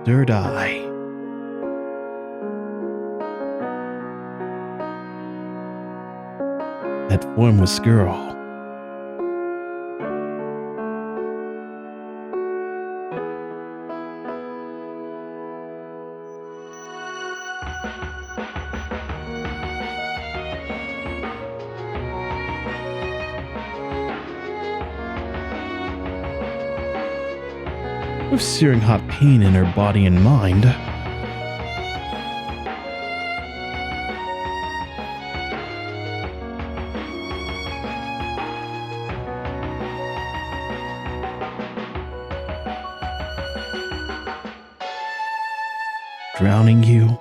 third eye. That formless girl. With searing hot pain in her body and mind. Drowning you.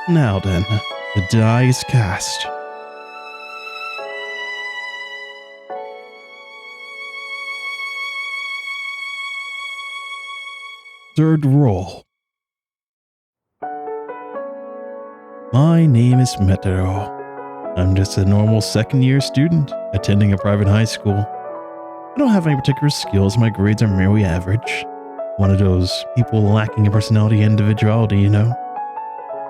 Now then, the die is cast. Third roll. My name is Metero. I'm just a normal second-year student attending a private high school. I don't have any particular skills. My grades are merely average. One of those people lacking in personality and individuality, you know?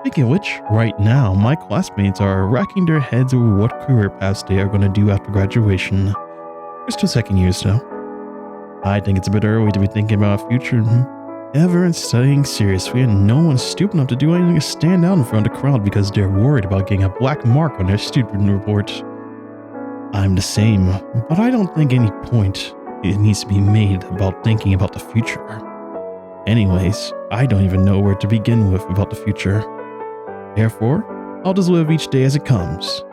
Speaking of which, right now, my classmates are racking their heads over what career paths they are going to do after graduation. They're still second years, though. I think it's a bit early to be thinking about a future. Everyone's studying seriously, and no one's stupid enough to do anything to stand out in front of the crowd because they're worried about getting a black mark on their student report. I'm the same, but I don't think any point it needs to be made about thinking about the future. Anyways, I don't even know where to begin with about the future. Therefore, I'll just live each day as it comes.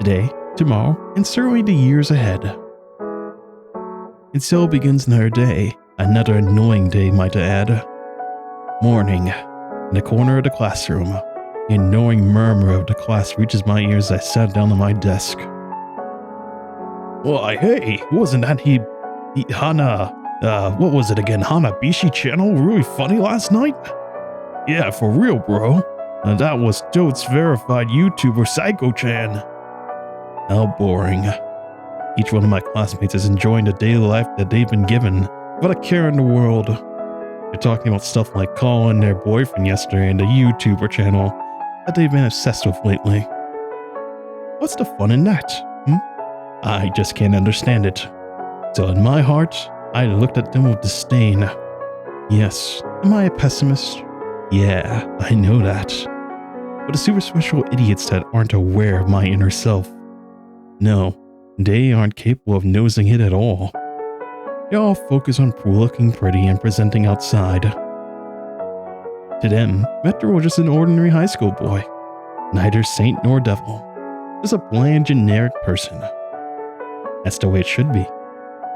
Today, tomorrow, and certainly the years ahead. And so begins another day. Another annoying day, might I add. Morning. In the corner of the classroom. The annoying murmur of the class reaches my ears as I sat down on my desk. Why, hey, wasn't that Hana, what was it again? Hanabishi channel really funny last night? Yeah, for real, bro. That was Toad's verified YouTuber Saiko-chan. How boring. Each one of my classmates is enjoying the daily life that they've been given, without a care in the world. They're talking about stuff like calling their boyfriend yesterday and the YouTuber channel that they've been obsessed with lately. What's the fun in that? I just can't understand it. So in my heart, I looked at them with disdain. Yes, am I a pessimist? Yeah, I know that. But the superficial idiots that aren't aware of my inner self. No, they aren't capable of nosing it at all. They all focus on looking pretty and presenting outside. To them, Metro was just an ordinary high school boy. Neither saint nor devil. Just a bland, generic person. That's the way it should be.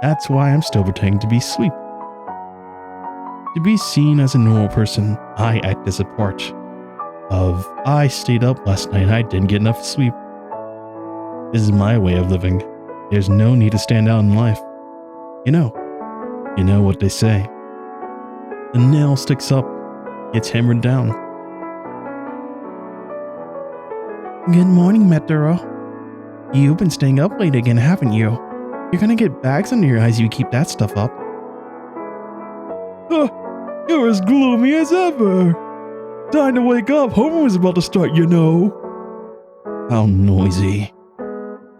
That's why I'm still pretending to be asleep. To be seen as a normal person, I act as a part of I stayed up last night and I didn't get enough sleep. This is my way of living. There's no need to stand out in life. You know what they say. The nail sticks up, gets hammered down. Good morning, Metero. You've been staying up late again, haven't you? You're gonna get bags under your eyes if you keep that stuff up. You're as gloomy as ever. Time to wake up. Homework was about to start, you know. How noisy.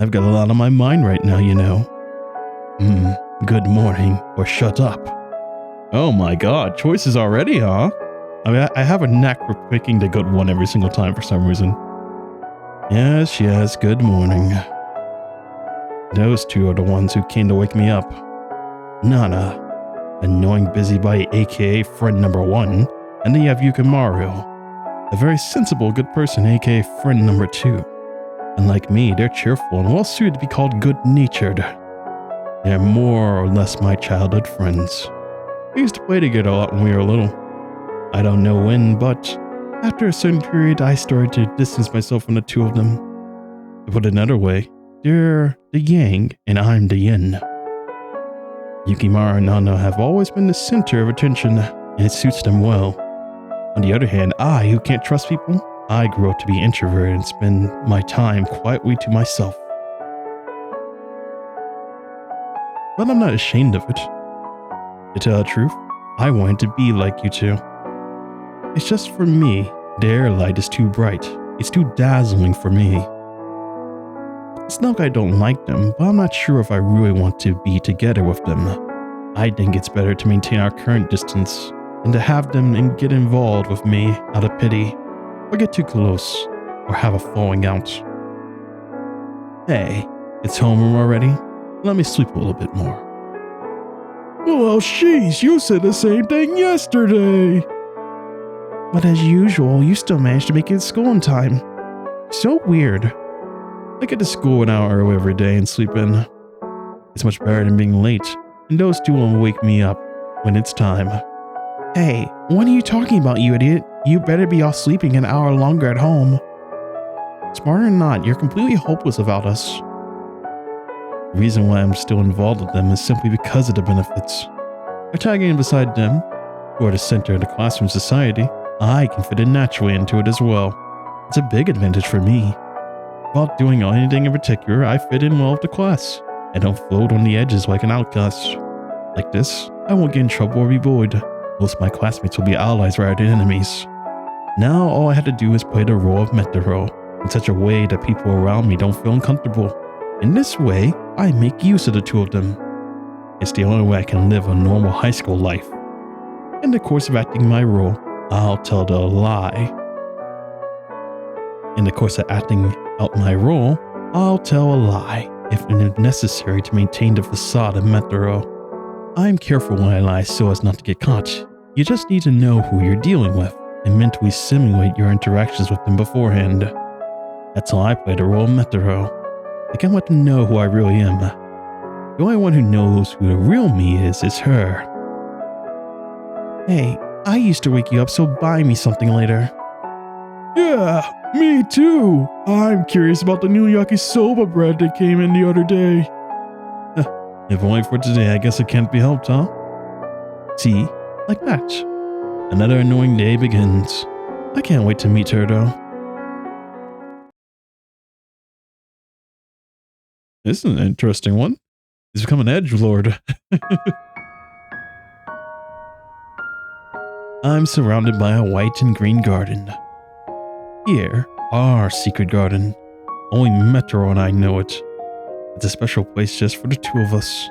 I've got a lot on my mind right now, you know. Good morning, or shut up. Oh my god, choices already, huh? I mean, I have a knack for picking the good one every single time for some reason. Yes, good morning. Those two are the ones who came to wake me up. Nana, annoying busybody a.k.a. friend number 1, and then you have Yukimaru, a very sensible good person a.k.a. friend number 2. And like me, they're cheerful and well suited to be called good-natured. They're more or less my childhood friends. We used to play together a lot when we were little. I don't know when, but after a certain period, I started to distance myself from the two of them. To put it another way, they're the yang and I'm the yin. Yukimaru and Nana have always been the center of attention, and it suits them well. On the other hand, I, who can't trust people, I grew up to be introverted and spend my time quietly to myself. But I'm not ashamed of it. To tell the truth, I wanted to be like you two. It's just for me, their light is too bright. It's too dazzling for me. It's not like I don't like them, but I'm not sure if I really want to be together with them. I think it's better to maintain our current distance than to have them and get involved with me out of pity, or get too close, or have a falling out. Hey, it's homeroom already? Let me sleep a little bit more. Well, sheesh, you said the same thing yesterday. But as usual, you still managed to make it to school in time. So weird. I get to school an hour early every day and sleep in. It's much better than being late, and those two will wake me up when it's time. Hey, what are you talking about, you idiot? You better be off sleeping an hour longer at home. Smart or not, you're completely hopeless about us. The reason why I'm still involved with them is simply because of the benefits. By tagging in beside them, who are the center of the classroom society, I can fit in naturally into it as well. It's a big advantage for me. Without doing anything in particular, I fit in well with the class. I don't float on the edges like an outcast. Like this, I won't get in trouble or be bullied. Most of my classmates will be allies rather than enemies. Now all I have to do is play the role of Menhero in such a way that people around me don't feel uncomfortable. In this way, I make use of the two of them. It's the only way I can live a normal high school life. In the course of acting my role, I'll tell the lie. In the course of acting out my role, I'll tell a lie if necessary to maintain the facade of Menhero. I'm careful when I lie so as not to get caught. You just need to know who you're dealing with and mentally simulate your interactions with them beforehand. That's how I play the role of Menhero. I can let them know who I really am. The only one who knows who the real me is her. Hey, I used to wake you up, so buy me something later. Yeah, me too. I'm curious about the new yakisoba bread that came in the other day. If only for today, I guess it can't be helped, huh? See, like that. Another annoying day begins. I can't wait to meet her, though. This is an interesting one. He's become an edgelord. I'm surrounded by a white and green garden. Here, our secret garden. Only Menhero and I know it. It's a special place just for the two of us.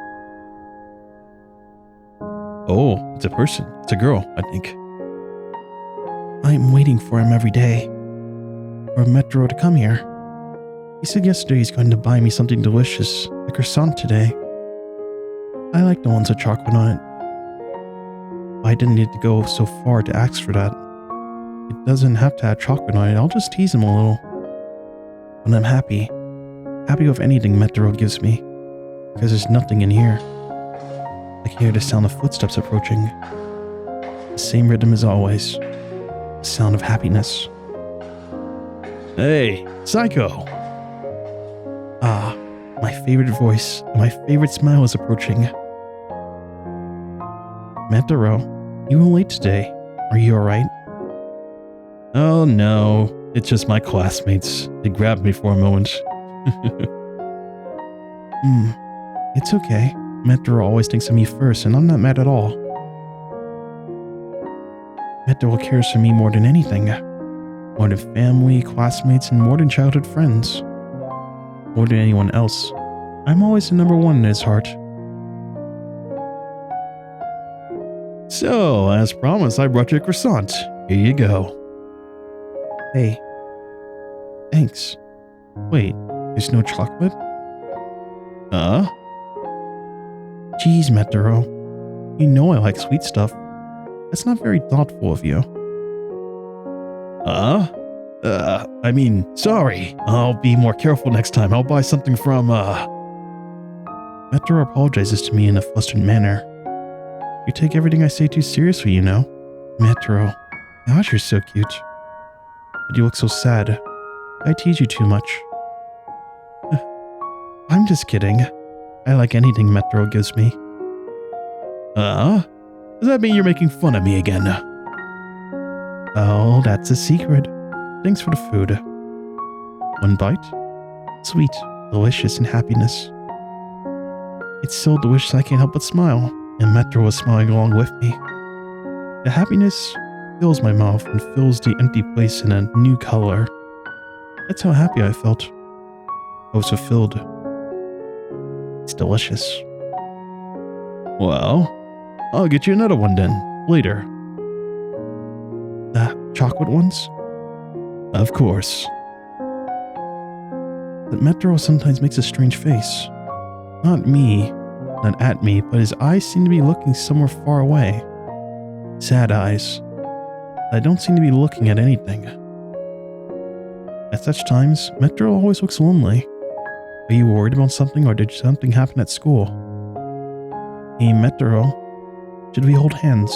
Oh, it's a person. It's a girl, I think. I'm waiting for him every day. For Menhero to come here. He said yesterday he's going to buy me something delicious, a croissant today. I like the ones with chocolate on it. I didn't need to go so far to ask for that. It doesn't have to have chocolate on it, I'll just tease him a little. When I'm happy with anything Menhero gives me, because there's nothing in here. I can hear the sound of footsteps approaching. The same rhythm as always. The sound of happiness. Hey, Saiko! Ah, my favorite voice, my favorite smile is approaching. Menhero, you were late today. Are you alright? Oh no, it's just my classmates. They grabbed me for a moment. It's okay. Menhero always thinks of me first, and I'm not mad at all. Menhero cares for me more than anything. More than family, classmates, and more than childhood friends. More than anyone else. I'm always the number one in his heart. So, as promised, I brought you a croissant. Here you go. Hey. Thanks. Wait, there's no chocolate? Jeez, Menhero. You know I like sweet stuff. That's not very thoughtful of you. I mean, sorry. I'll be more careful next time. I'll buy something from, Menhero apologizes to me in a flustered manner. You take everything I say too seriously, you know. Menhero, gosh, you're so cute. But you look so sad. I tease you too much. I'm just kidding. I like anything Menhero gives me. Does that mean you're making fun of me again? Oh, that's a secret. Thanks for the food. One bite? Sweet, delicious, and happiness. It's so delicious I can't help but smile, and Metro was smiling along with me. The happiness fills my mouth and fills the empty place in a new color. That's how happy I felt. I was fulfilled. It's delicious. Well, I'll get you another one then, later. The chocolate ones? Of course. But Metro sometimes makes a strange face. Not at me, but his eyes seem to be looking somewhere far away. Sad eyes. I don't seem to be looking at anything. At such times, Metro always looks lonely. Are you worried about something, or did something happen at school? Hey, Metro, should we hold hands?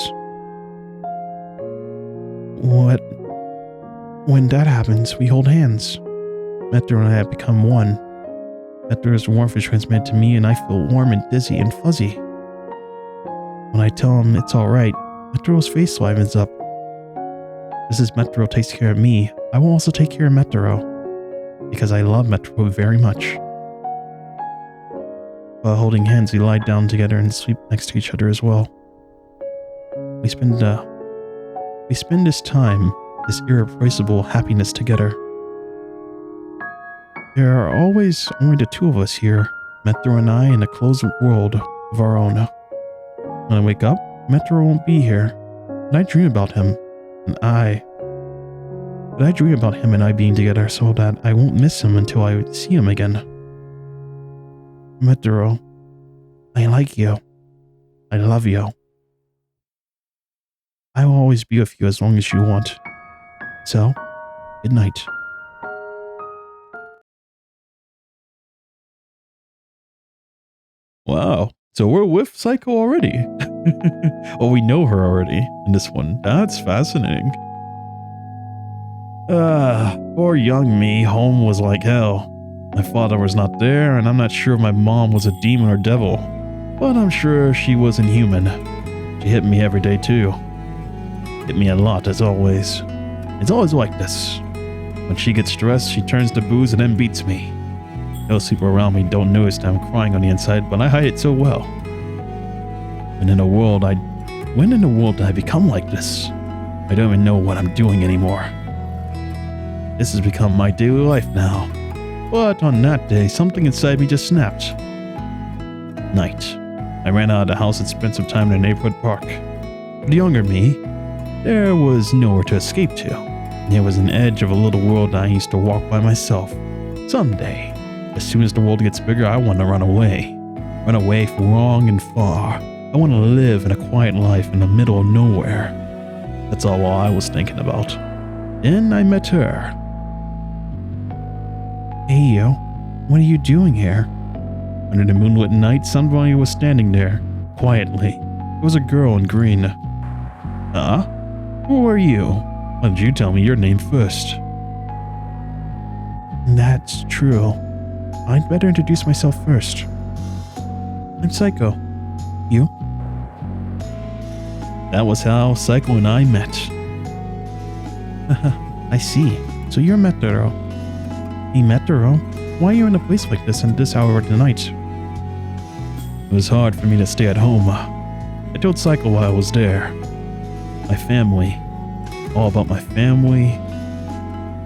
What? When that happens, we hold hands. Metro and I have become one. Metro's warmth is transmitted to me, and I feel warm and dizzy and fuzzy. When I tell him it's alright, Metro's face livens up. Just as Metro takes care of me, I will also take care of Metro, because I love Metro very much. While holding hands, we lie down together and sleep next to each other as well. We spend this time, this irreplaceable happiness together. There are always only the two of us here, Metro and I, in a closed world of our own. When I wake up, Metro won't be here, and I dream about him, and I dream about him and I being together so that I won't miss him until I see him again. Metro, I like you. I love you. I will always be with you as long as you want. So, good night. Wow. So we're with Saiko already. Well, we know her already in this one. That's fascinating. Poor young me. Home was like hell. My father was not there, and I'm not sure if my mom was a demon or devil. But I'm sure she wasn't human. She hit me every day too. Hit me a lot, as always. It's always like this. When she gets stressed, she turns to booze and then beats me. Those people around me don't notice that I'm crying on the inside, but I hide it so well. When in the world did I become like this? I don't even know what I'm doing anymore. This has become my daily life now. But on that day, something inside me just snapped. Night. I ran out of the house and spent some time in the neighborhood park. For the younger me, there was nowhere to escape to. There was an edge of a little world I used to walk by myself. Someday, as soon as the world gets bigger, I want to run away. Run away for long and far. I want to live in a quiet life in the middle of nowhere. That's all I was thinking about. Then I met her. Hey, yo, what are you doing here? Under the moonlit night, somebody was standing there, quietly. It was a girl in green. Huh? Who are you? Why don't you tell me your name first? That's true. I'd better introduce myself first. I'm Saiko. You? That was how Saiko and I met. I see. So you're Metro. Hey, Metro, why are you in a place like this at this hour of the night? It was hard for me to stay at home. I told Saiko while I was there. My family. All about my family.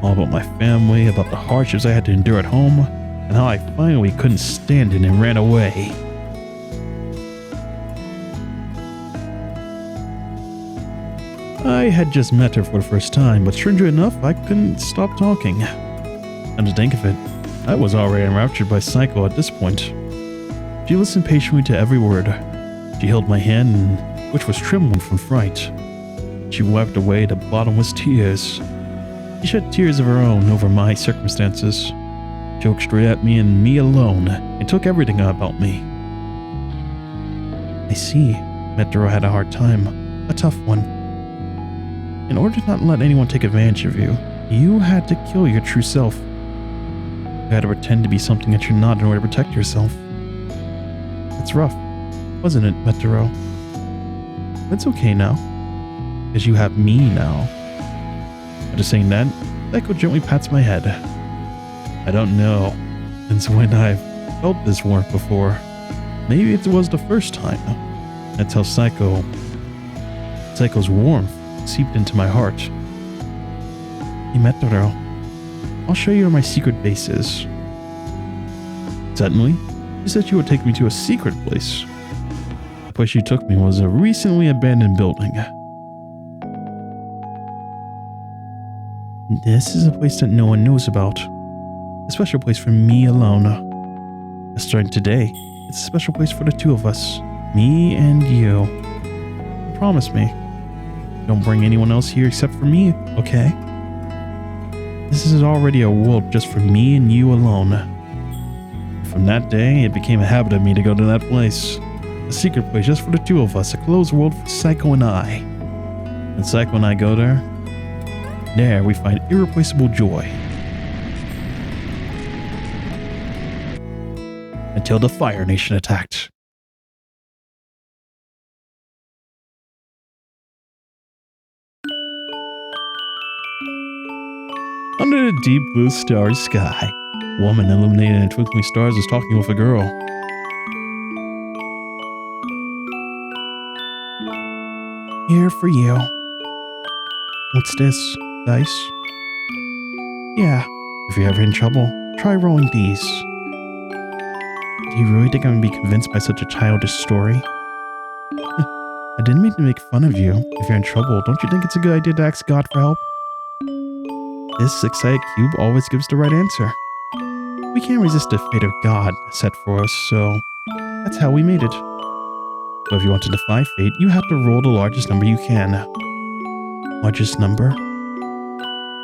All about my family, about the hardships I had to endure at home, and how I finally couldn't stand it and ran away. I had just met her for the first time, but strangely enough, I couldn't stop talking. And to think of it, I was already enraptured by Saiko at this point. She listened patiently to every word. She held my hand, which was trembling from fright. She wiped away the bottomless tears. She shed tears of her own over my circumstances. She looked straight at me and me alone, and took everything about me. I see. Metro had a hard time. A tough one. In order to not let anyone take advantage of you, you had to kill your true self. You had to pretend to be something that you're not in order to protect yourself. It's rough, wasn't it, Metro? It's okay now, because you have me now. After saying that, Saiko gently pats my head. I don't know, since when I've felt this warmth before. Maybe it was the first time. That's how Saiko's warmth seeped into my heart. Himetaro, I'll show you where my secret base is. Suddenly, she said she would take me to a secret place. The place she took me was a recently abandoned building. This is a place that no one knows about. A special place for me alone. Starting today, it's a special place for the two of us. Me and you. Promise me. Don't bring anyone else here except for me, okay? This is already a world just for me and you alone. From that day, it became a habit of me to go to that place. A secret place just for the two of us, a closed world for Saiko and I. When Saiko and I go there we find irreplaceable joy. Until the Fire Nation attacked. Under the deep blue starry sky, a woman illuminated in twinkling stars was talking with a girl. Here for you. What's this? Dice? Yeah, if you're ever in trouble, try rolling these. Do you really think I'm going to be convinced by such a childish story? I didn't mean to make fun of you. If you're in trouble, don't you think it's a good idea to ask God for help? This six-sided cube always gives the right answer. We can't resist the fate of God set for us, so that's how we made it. But if you want to defy fate, you have to roll the largest number you can. Largest number?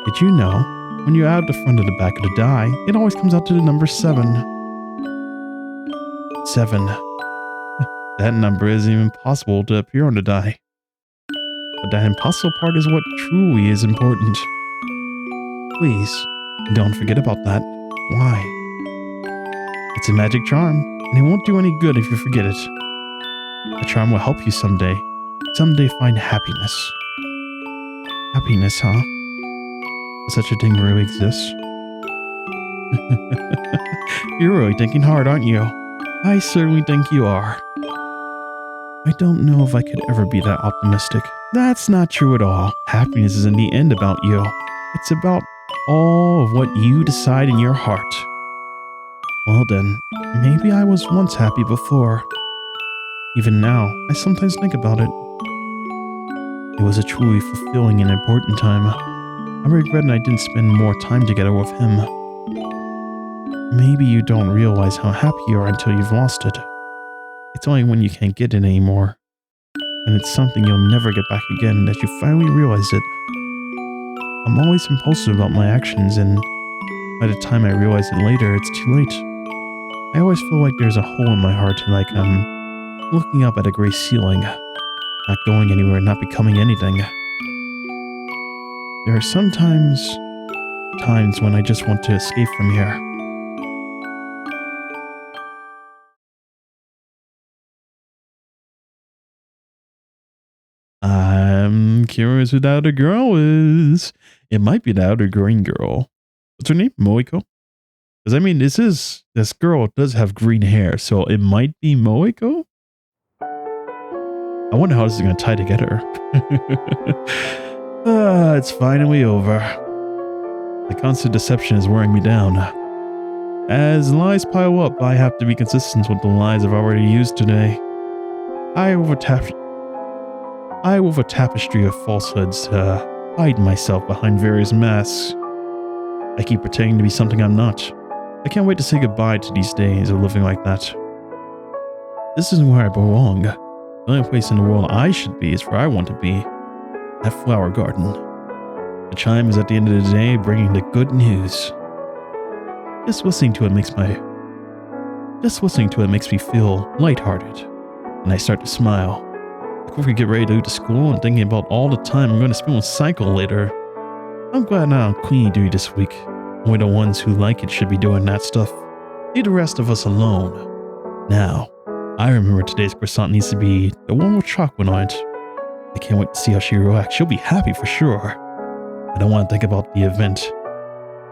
Did you know, when you add the front and the back of the die, it always comes out to the number 7. 7. That number isn't even possible to appear on the die. But that impossible part is what truly is important. Please, don't forget about that. Why? It's a magic charm, and it won't do any good if you forget it. The charm will help you someday find happiness. Happiness, huh? Does such a thing really exist? You're really thinking hard, aren't you? I certainly think you are. I don't know if I could ever be that optimistic. That's not true at all. Happiness is in the end about you. It's about all of what you decide in your heart. Well then, maybe I was once happy before. Even now, I sometimes think about it. It was a truly fulfilling and important time. I regret I didn't spend more time together with him. Maybe you don't realize how happy you are until you've lost it. It's only when you can't get it anymore, and it's something you'll never get back again, that you finally realize it. I'm always impulsive about my actions, and by the time I realize it later, it's too late. I always feel like there's a hole in my heart, like I'm looking up at a gray ceiling, not going anywhere, not becoming anything. There are sometimes times when I just want to escape from here. I'm curious who the other girl is. It might be the other green girl. What's her name? Moiko? Because I mean, this girl does have green hair, so it might be Moiko? I wonder how this is going to tie together. It's finally over. The constant deception is wearing me down. As lies pile up, I have to be consistent with the lies I've already used today. I wove a tapestry of falsehoods to hide myself behind various masks. I keep pretending to be something I'm not. I can't wait to say goodbye to these days of living like that. This isn't where I belong. The only place in the world I should be is where I want to be. That flower garden. The chime is at the end of the day bringing the good news. Just listening to it makes me feel lighthearted, and I start to smile. I quickly get ready to go to school and thinking about all the time I'm going to spend with Saiko later. I'm glad I'm not on cleaning duty this week. Only the ones who like it should be doing that stuff. Leave the rest of us alone. Now, I remember today's croissant needs to be the one with chocolate on it. I can't wait to see how she reacts. She'll be happy for sure. I don't want to think about the event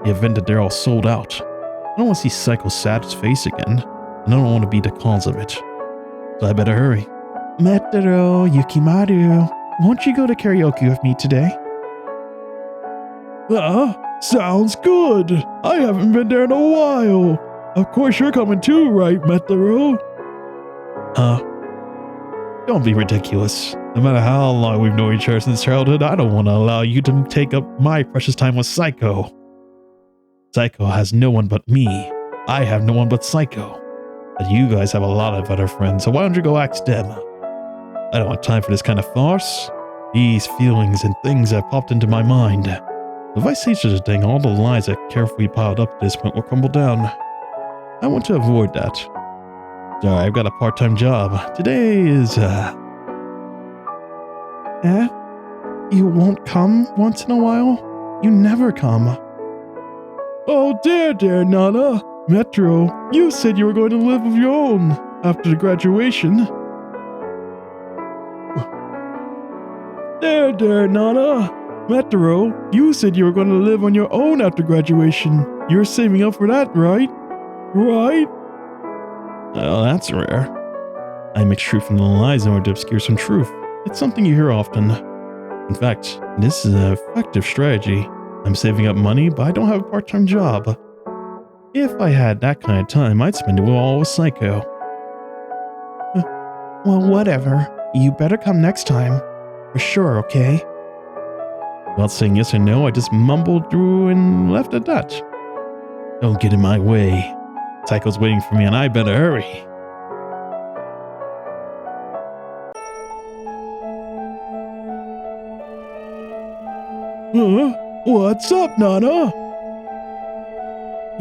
that they're all sold out. I don't want to see Saiko's sad face again, and I don't want to be the cause of it. So I better hurry. Metaro, Yukimaru, won't you go to karaoke with me today? Sounds good. I haven't been there in a while. Of course you're coming too, right, Metaro? Don't be ridiculous. No matter how long we've known each other since childhood, I don't want to allow you to take up my precious time with Saiko. Saiko has no one but me. I have no one but Saiko. But you guys have a lot of other friends, so why don't you go ask them? I don't have time for this kind of farce. These feelings and things have popped into my mind. If I say such a thing, all the lies I carefully piled up to this point will crumble down. I want to avoid that. Sorry, I've got a part-time job. Today is, You won't come once in a while? You never come. Oh, dear, Nana. Metro, you said you were going to live of your own after the graduation. There, Nana. Metro, you said you were going to live on your own after graduation. You're saving up for that, right? Right? Oh, that's rare. I mix truth from the lies in order to obscure some truth. It's something you hear often. In fact, this is an effective strategy. I'm saving up money, but I don't have a part-time job. If I had that kind of time, I'd spend it all with Saiko. Well, whatever. You better come next time. For sure, okay? Without saying yes or no, I just mumbled through and left at that. Don't get in my way. Saiko's waiting for me and I better hurry. What's up, Nana?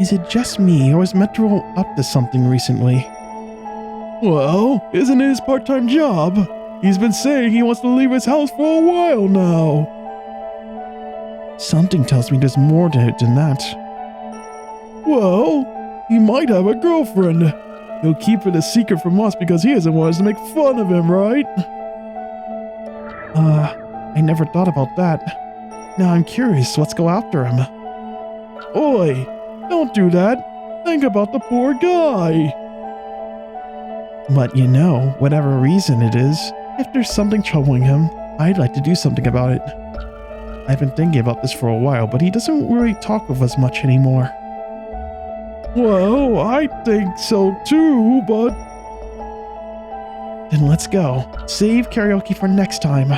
Is it just me, or is Metro up to something recently? Well, isn't it his part-time job? He's been saying he wants to leave his house for a while now. Something tells me there's more to it than that. Well, he might have a girlfriend. He'll keep it a secret from us because he doesn't want us to make fun of him, right? I never thought about that. Now I'm curious, let's go after him. Oi, don't do that. Think about the poor guy. But you know, whatever reason it is, if there's something troubling him, I'd like to do something about it. I've been thinking about this for a while, but he doesn't really talk with us much anymore. Well, I think so too, but... Then let's go. Save karaoke for next time.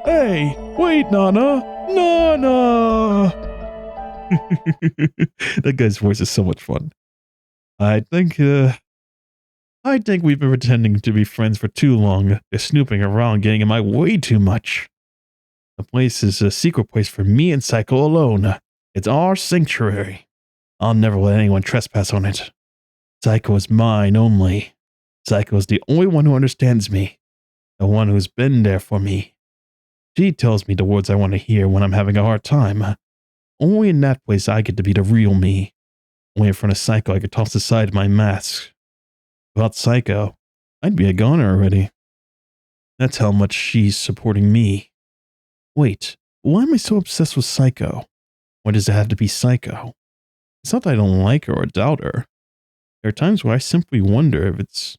Hey, wait, Nana! Nana! That guy's voice is so much fun. I think we've been pretending to be friends for too long. They're snooping around, getting in my way too much. The place is a secret place for me and Saiko alone. It's our sanctuary. I'll never let anyone trespass on it. Saiko is mine only. Saiko is the only one who understands me. The one who's been there for me. She tells me the words I want to hear when I'm having a hard time. Only in that place I get to be the real me. Only in front of Saiko I could toss aside my mask. Without Saiko, I'd be a goner already. That's how much she's supporting me. Wait, why am I so obsessed with Saiko? Why does it have to be Saiko? It's not that I don't like her or doubt her. There are times where I simply wonder if it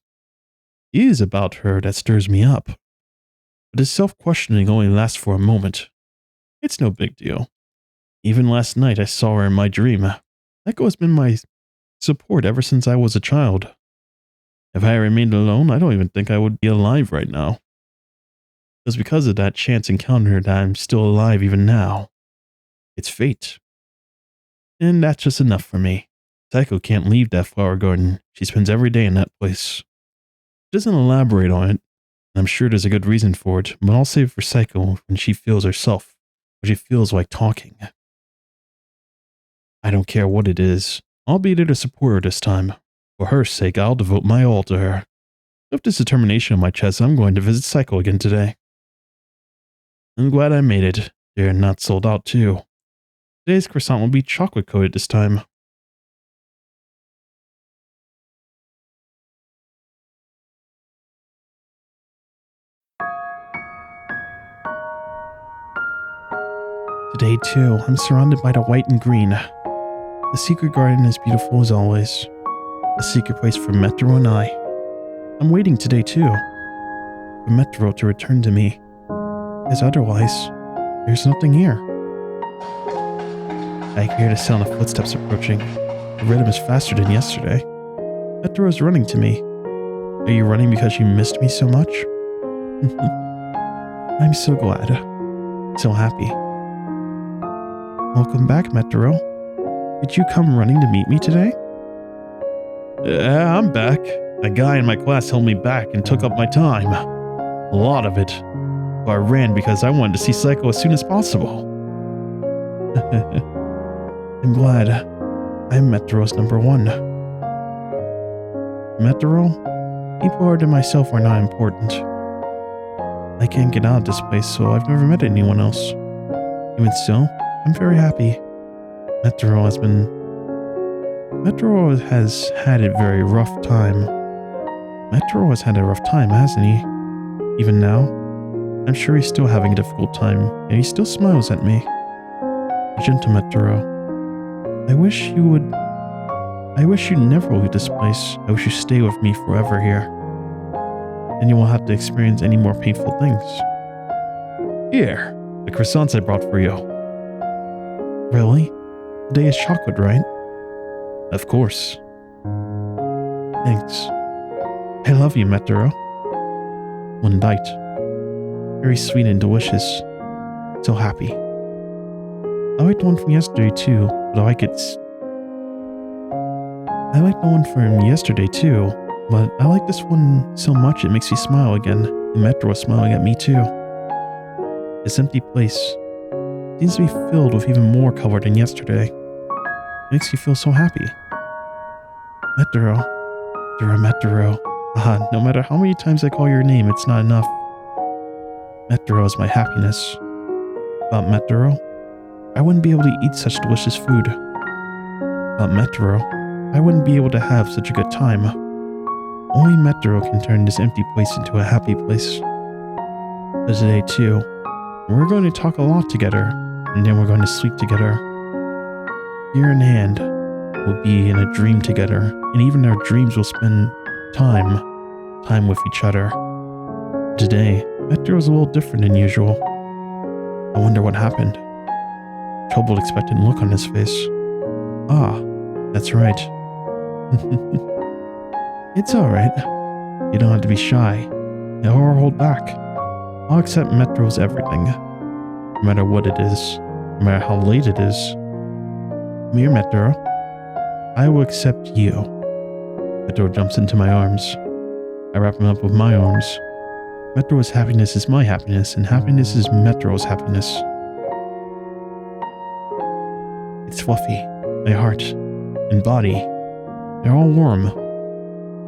is about her that stirs me up. But this self-questioning only lasts for a moment. It's no big deal. Even last night I saw her in my dream. Saiko has been my support ever since I was a child. If I remained alone, I don't even think I would be alive right now. It was because of that chance encounter that I'm still alive even now. It's fate. And that's just enough for me. Saiko can't leave that flower garden. She spends every day in that place. She doesn't elaborate on it. I'm sure there's a good reason for it, but I'll save it for Saiko when she feels herself, when she feels like talking. I don't care what it is. I'll be there to support her this time. For her sake, I'll devote my all to her. With this determination on my chest, I'm going to visit Saiko again today. I'm glad I made it. They're not sold out too. Today's croissant will be chocolate coated this time. Day 2. I'm surrounded by the white and green. The secret garden is beautiful as always. A secret place for Metro and I. I'm waiting today too, for Metro to return to me, because otherwise, there's nothing here. I hear the sound of footsteps approaching. The rhythm is faster than yesterday. Metro is running to me. Are you running because you missed me so much? I'm so glad. So happy. Welcome back, Metro. Did you come running to meet me today? Yeah, I'm back. A guy in my class held me back and took up my time. A lot of it. So I ran because I wanted to see Saiko as soon as possible. I'm glad. I'm Metro's number 1. Metro, people other than myself are not important. I can't get out of this place, so I've never met anyone else. Even so, I'm very happy. Metro has had a very rough time. Metro has had a rough time, hasn't he? Even now, I'm sure he's still having a difficult time, and he still smiles at me. Gentle Metro, I wish you'd never leave this place. I wish you'd stay with me forever here. Then you won't have to experience any more painful things. Here, the croissants I brought for you. Really? Today is chocolate, right? Of course. Thanks. I love you, Metro. One bite. Very sweet and delicious. So happy. I liked the one from yesterday too, but I like the one from yesterday too, but I like this one so much it makes me smile again, and Metro is smiling at me too. This empty place seems to be filled with even more color than yesterday. It makes you feel so happy. Metro. No matter how many times I call your name, it's not enough. Metro is my happiness. Without Metro, I wouldn't be able to eat such delicious food. Without Metro, I wouldn't be able to have such a good time. Only Metro can turn this empty place into a happy place. For today too, we're going to talk a lot together, and then we're going to sleep together. Ear in hand, we'll be in a dream together, and even our dreams will spend time with each other. Today, Metro is a little different than usual. I wonder what happened. Troubled, expectant look on his face. Ah, that's right. It's alright. You don't have to be shy, or hold back. I'll accept Metro's everything. No matter what it is, no matter how late it is. Come here, Metro. I will accept you. Metro jumps into my arms. I wrap him up with my arms. Metro's happiness is my happiness, and happiness is Metro's happiness. It's fluffy. My heart and body, they're all warm.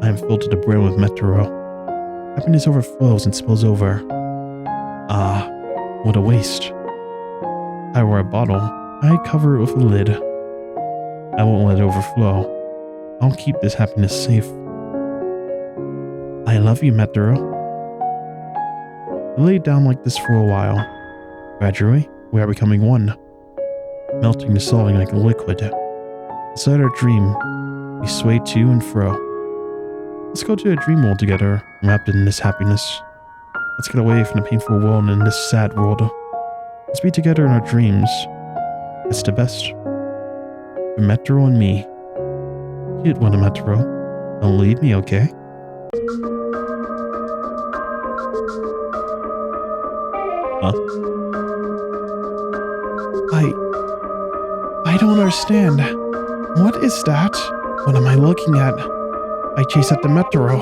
I am filled to the brim with Metro. Happiness overflows and spills over. Ah, what a waste. If I were a bottle, I'd cover it with a lid. I won't let it overflow. I'll keep this happiness safe. I love you, Metro. We lay down like this for a while. Gradually, we are becoming one. Melting and dissolving like a liquid. Inside our dream, we sway to and fro. Let's go to a dream world together, wrapped in this happiness. Let's get away from the painful world and in this sad world. Let's be together in our dreams. It's the best. For Metro and me. Cute one, Metro. Don't leave me, okay? Huh? I don't understand. What is that? What am I looking at? I chased at the Metro.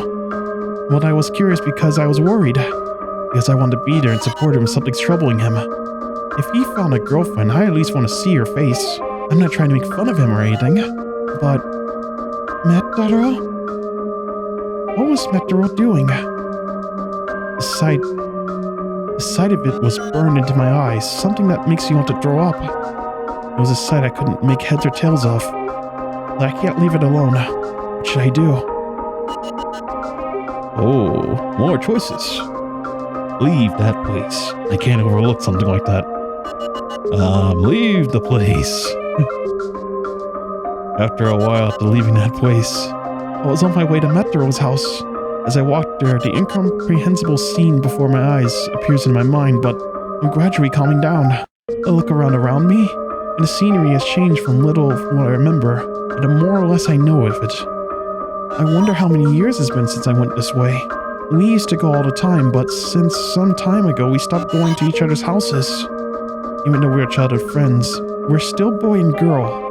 Well, I was curious because I was worried. Because I wanted to be there and support him if something's troubling him. If he found a girlfriend, I at least want to see her face. I'm not trying to make fun of him or anything. But... Metro? What was Metro doing? The sight of it was burned into my eyes. Something that makes you want to throw up. It was a sight I couldn't make heads or tails of. But I can't leave it alone. What should I do? Oh, more choices. Leave that place. I can't overlook something like that. Leave the place. After a while after leaving that place, I was on my way to Meteoro's house. As I walked there, the incomprehensible scene before my eyes appears in my mind, but I'm gradually calming down. I look around me, and the scenery has changed from what I remember, but the more or less I know of it. I wonder how many years it's been since I went this way. We used to go all the time, but since some time ago, we stopped going to each other's houses. Even though we're childhood friends, we're still boy and girl.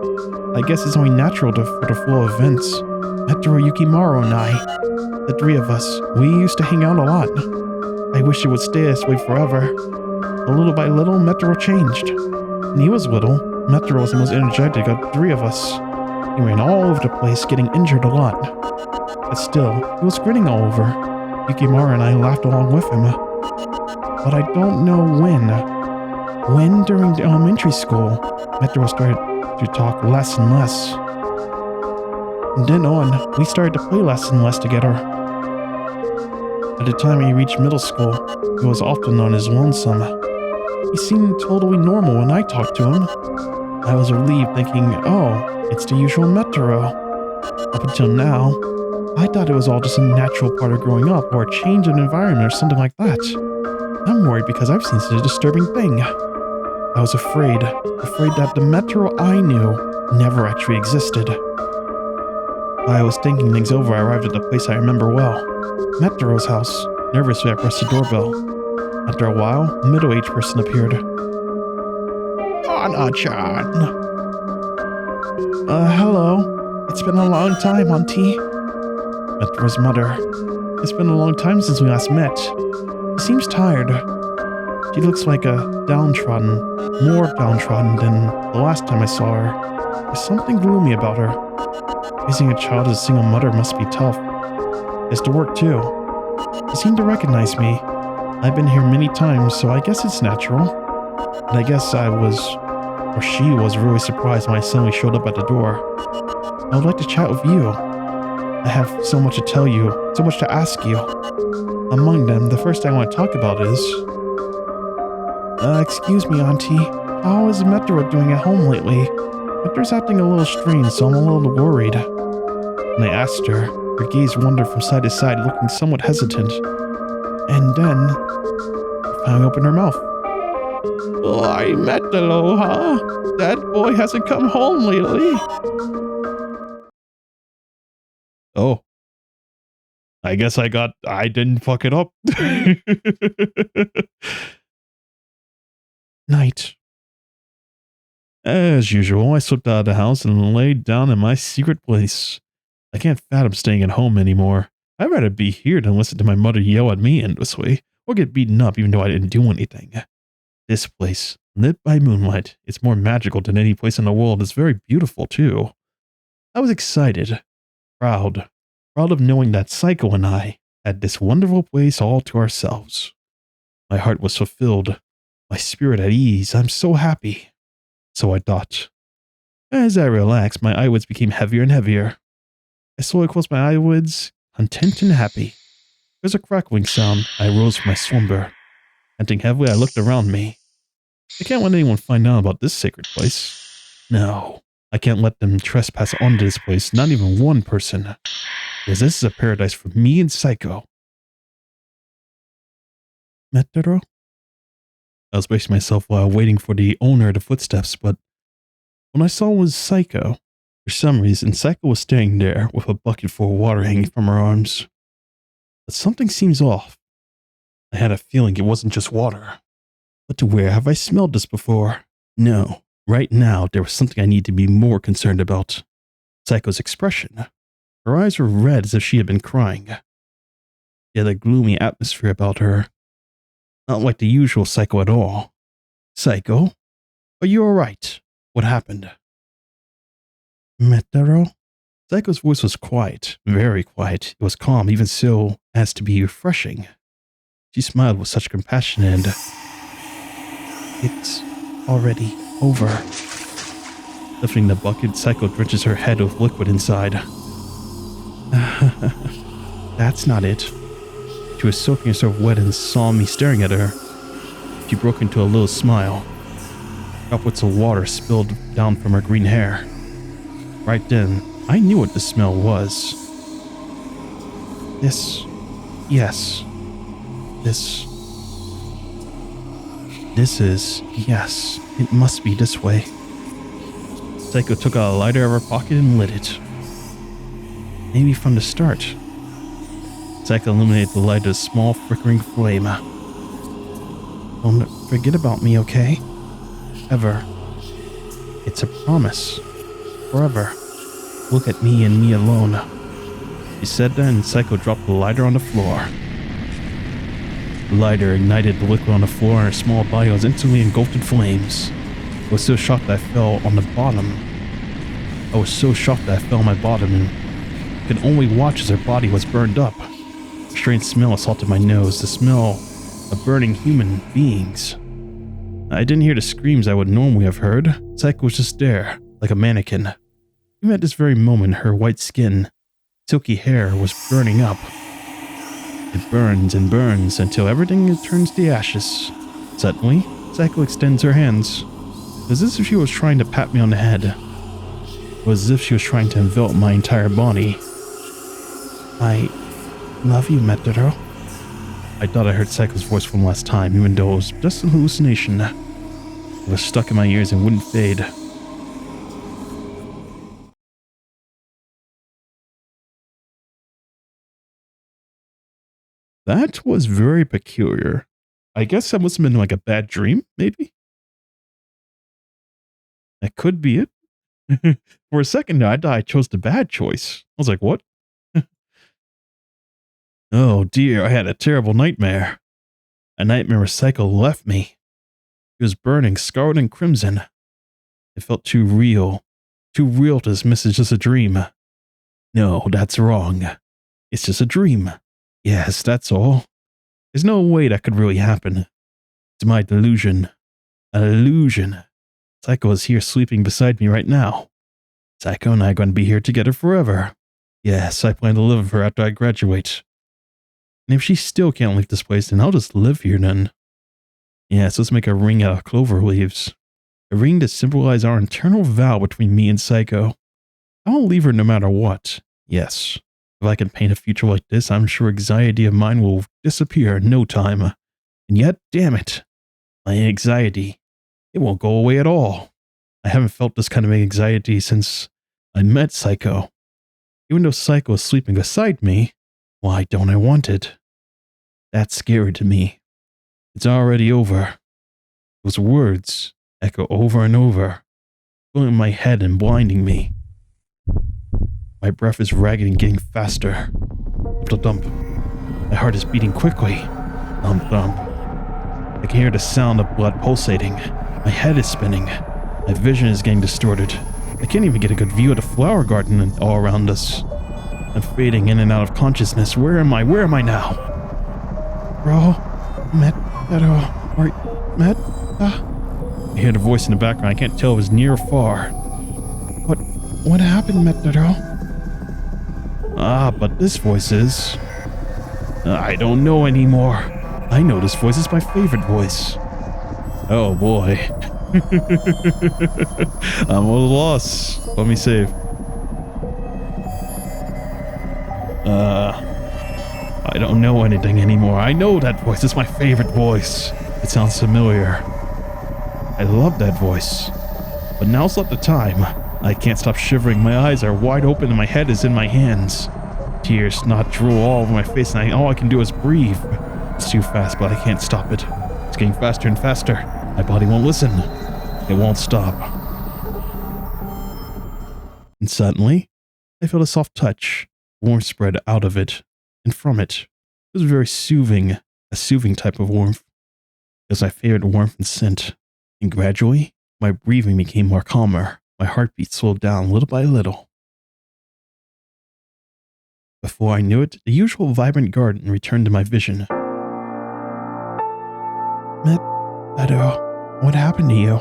I guess it's only natural for the flow of events. Metero, Yukimaru, and I, the three of us, we used to hang out a lot. I wish it would stay this way forever. But little by little, Metero changed. When he was little, Metero was the most energetic of the three of us. He ran all over the place, getting injured a lot. But still, he was grinning all over. Yukimaru and I laughed along with him. But I don't know when. When during the elementary school, Metero started to talk less and less. From then on, we started to play less and less together. By the time he reached middle school, he was often on his lonesome. He seemed totally normal when I talked to him. I was relieved, thinking, oh, it's the usual Metero. Up until now, I thought it was all just a natural part of growing up, or a change in environment or something like that. I'm worried because I've seen such a disturbing thing. I was afraid that the Metero I knew never actually existed. While I was thinking things over, I arrived at the place I remember well, Meteoro's house. Nervously, I pressed the doorbell. After a while, a middle-aged person appeared. Anna-chan. Hello. It's been a long time, Auntie. Meteoro's mother. It's been a long time since we last met. She seems tired. She looks like more downtrodden than the last time I saw her. There's something gloomy about her. Raising a child as a single mother must be tough. She has to work too. She seemed to recognize me. I've been here many times, so I guess it's natural. And I guess she was really surprised when I suddenly showed up at the door. I would like to chat with you. I have so much to tell you, so much to ask you. Among them, the first thing I want to talk about is... excuse me, Auntie. How is Metero doing at home lately? Metero's acting a little strange, so I'm a little worried. When I asked her, her gaze wandered from side to side, looking somewhat hesitant. And then, she finally opened her mouth. Why, Metero, huh? That boy hasn't come home lately. Oh. I guess I didn't fuck it up. Night. As usual, I slipped out of the house and laid down in my secret place. I can't fathom staying at home anymore. I'd rather be here than listen to my mother yell at me endlessly, or get beaten up even though I didn't do anything. This place, lit by moonlight, it's more magical than any place in the world. It's very beautiful, too. I was excited, proud of knowing that Saiko and I had this wonderful place all to ourselves. My heart was fulfilled, my spirit at ease. I'm so happy. So I thought. As I relaxed, my eyelids became heavier and heavier. I slowly closed my eyelids, content and happy. There's a crackling sound. I rose from my slumber. Panting heavily, I looked around me. I can't let anyone find out about this sacred place. No, I can't let them trespass onto this place, not even one person. Because this is a paradise for me and Saiko. Metero? I was bracing myself while waiting for the owner of the footsteps, but when I saw it was Saiko, for some reason, Saiko was standing there with a bucket full of water hanging from her arms. But something seems off. I had a feeling it wasn't just water. But where have I smelled this before? No, right now there was something I need to be more concerned about. Saiko's expression. Her eyes were red as if she had been crying. She had a gloomy atmosphere about her. Not like the usual Saiko at all. Saiko? Are you alright? What happened? Metero? Saiko's voice was quiet, very quiet. It was calm, even so as to be refreshing. She smiled with such compassion and... It's already over. Lifting the bucket, Saiko drenches her head with liquid inside. That's not it. She was soaking herself wet and saw me staring at her. She broke into a little smile. Droplets of water spilled down from her green hair. Right then, I knew what the smell was. This is, yes, it must be this way. Saiko took out a lighter out of her pocket and lit it. Maybe from the start. Saiko illuminated the light with a small flickering flame. Don't forget about me, okay? Ever. It's a promise. Forever. Look at me and me alone. She said that, and Saiko dropped the lighter on the floor. The lighter ignited the liquid on the floor, and her small body was instantly engulfed in flames. I was so shocked that I fell on the bottom. I was so shocked that I fell on my bottom and could only watch as her body was burned up. A strange smell assaulted my nose, the smell of burning human beings. I didn't hear the screams I would normally have heard. Saiko was just there, like a mannequin. Even at this very moment, her white skin, silky hair was burning up. It burns and burns until everything turns to ashes. Suddenly, Saiko extends her hands. It was as if she was trying to pat me on the head. It was as if she was trying to envelop my entire body. I love you, Metero. I thought I heard Saiko's voice from last time, even though it was just a hallucination. It was stuck in my ears and wouldn't fade. That was very peculiar. I guess that must have been like a bad dream, maybe? That could be it. For a second, I thought I chose the bad choice. I was like, what? Oh dear, I had a terrible nightmare. A nightmare where Saiko left me. She was burning scarlet and crimson. It felt too real to dismiss as just a dream. No, that's wrong. It's just a dream. Yes, that's all. There's no way that could really happen. It's my delusion. An illusion. Saiko is here sleeping beside me right now. Saiko and I are going to be here together forever. Yes, I plan to live with her after I graduate. And if she still can't leave this place, then I'll just live here then. Yes, let's make a ring out of clover leaves. A ring to symbolize our eternal vow between me and Saiko. I won't leave her no matter what. Yes. If I can paint a future like this, I'm sure anxiety of mine will disappear in no time. And yet, damn it, my anxiety, it won't go away at all. I haven't felt this kind of anxiety since I met Saiko. Even though Saiko is sleeping beside me, why don't I want it? That's scary to me. It's already over. Those words echo over and over, filling my head and blinding me. My breath is ragged and getting faster. Thump. My heart is beating quickly. Thump thump. I can hear the sound of blood pulsating. My head is spinning. My vision is getting distorted. I can't even get a good view of the flower garden all around us. I'm fading in and out of consciousness. Where am I? Where am I now? Bro, I hear the voice in the background. I can't tell if it's near or far. What happened, Metero? Ah, but this voice is... I don't know anymore. I know this voice is my favorite voice. Oh boy. I'm a little lost. Let me save. I don't know anything anymore. I know that voice. It's my favorite voice. It sounds familiar. I love that voice. But now's not the time. I can't stop shivering. My eyes are wide open and my head is in my hands. Tears, snot, drool all over my face, and all I can do is breathe. It's too fast, but I can't stop it. It's getting faster and faster. My body won't listen. It won't stop. And suddenly, I felt a soft touch. Warmth spread out of it and from it. It was very soothing, a soothing type of warmth. It was my favorite warmth and scent. And gradually, my breathing became more calmer. My heartbeat slowed down little by little. Before I knew it, the usual vibrant garden returned to my vision. Meadow, what happened to you?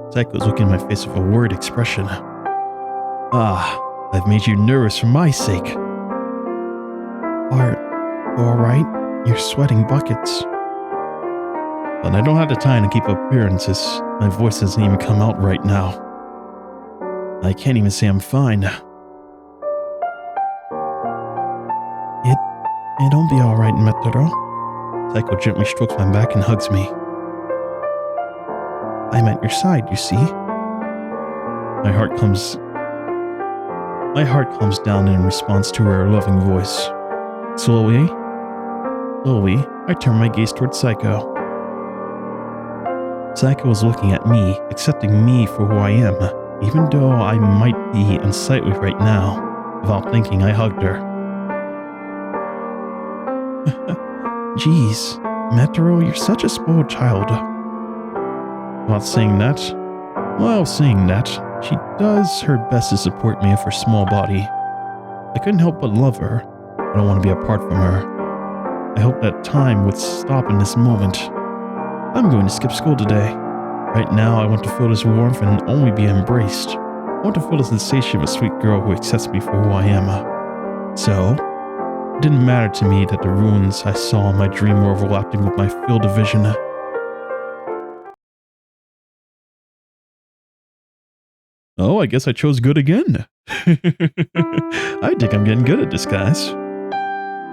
Saiko was looking in my face with a worried expression. Ah, I've made you nervous for my sake. Are you alright? You're sweating buckets. but I don't have the time to keep up appearances. My voice doesn't even come out right now. I can't even say I'm fine. It'll be alright, Metro. Saiko gently strokes my back and hugs me. I'm at your side, you see. My heart calms down in response to her loving voice. Slowly, I turn my gaze towards Saiko. Saiko is looking at me, accepting me for who I am, even though I might be unsightly right now. Without thinking, I hugged her. Jeez, Metro, you're such a spoiled child. While saying that, she does her best to support me with her small body. I couldn't help but love her. I don't want to be apart from her. I hope that time would stop in this moment. I'm going to skip school today. Right now, I want to feel this warmth and only be embraced. I want to feel the sensation of a sweet girl who accepts me for who I am. So, it didn't matter to me that the ruins I saw in my dream were overlapping with my field of vision. Oh, I guess I chose good again. I think I'm getting good at this, guys.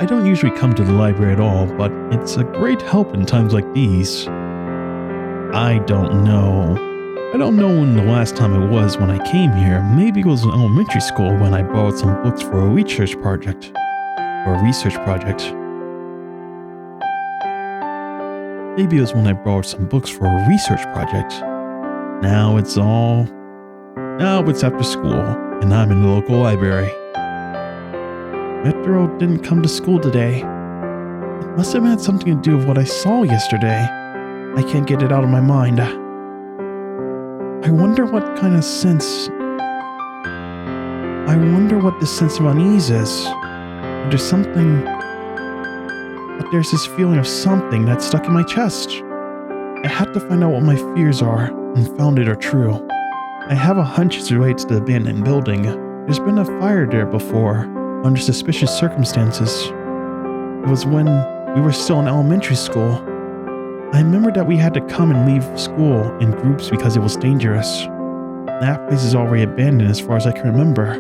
I don't usually come to the library at all, but it's a great help in times like these. I don't know when the last time it was when I came here. Maybe it was in elementary school when I borrowed some books for a research project. Maybe it was when I borrowed some books for a research project. Now it's after school, and I'm in the local library. Metro didn't come to school today. It must have had something to do with what I saw yesterday. I can't get it out of my mind. I wonder what this sense of unease is. There's this feeling of something that's stuck in my chest. I had to find out what my fears are and found it are true. I have a hunch it's related to the abandoned building. There's been a fire there before, under suspicious circumstances. It was when we were still in elementary school. I remember that we had to come and leave school in groups because it was dangerous. That place is already abandoned as far as I can remember.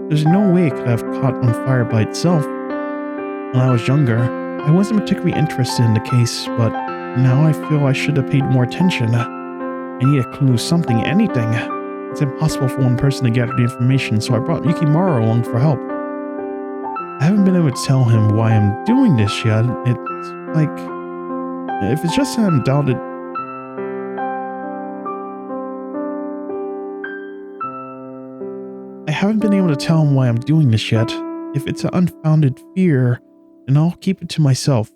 There's no way it could have caught on fire by itself. When I was younger, I wasn't particularly interested in the case, but now I feel I should have paid more attention. I need a clue, something, anything. It's impossible for one person to gather the information, so I brought Yukimaru along for help. I haven't been able to tell him why I'm doing this yet. It's like, if it's just an undoubted... I haven't been able to tell him why I'm doing this yet. If it's an unfounded fear, then I'll keep it to myself.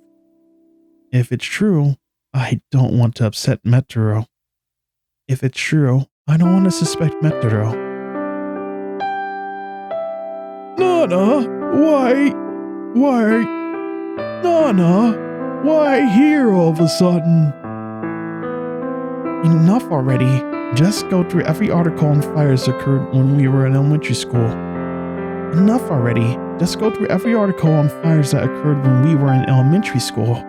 If it's true, I don't want to upset Metro. If it's true, I don't want to suspect Metro. Nana, Nana, why here all of a sudden? Enough already. Just go through every article on fires that occurred when we were in elementary school. Enough already. Just go through every article on fires that occurred when we were in elementary school.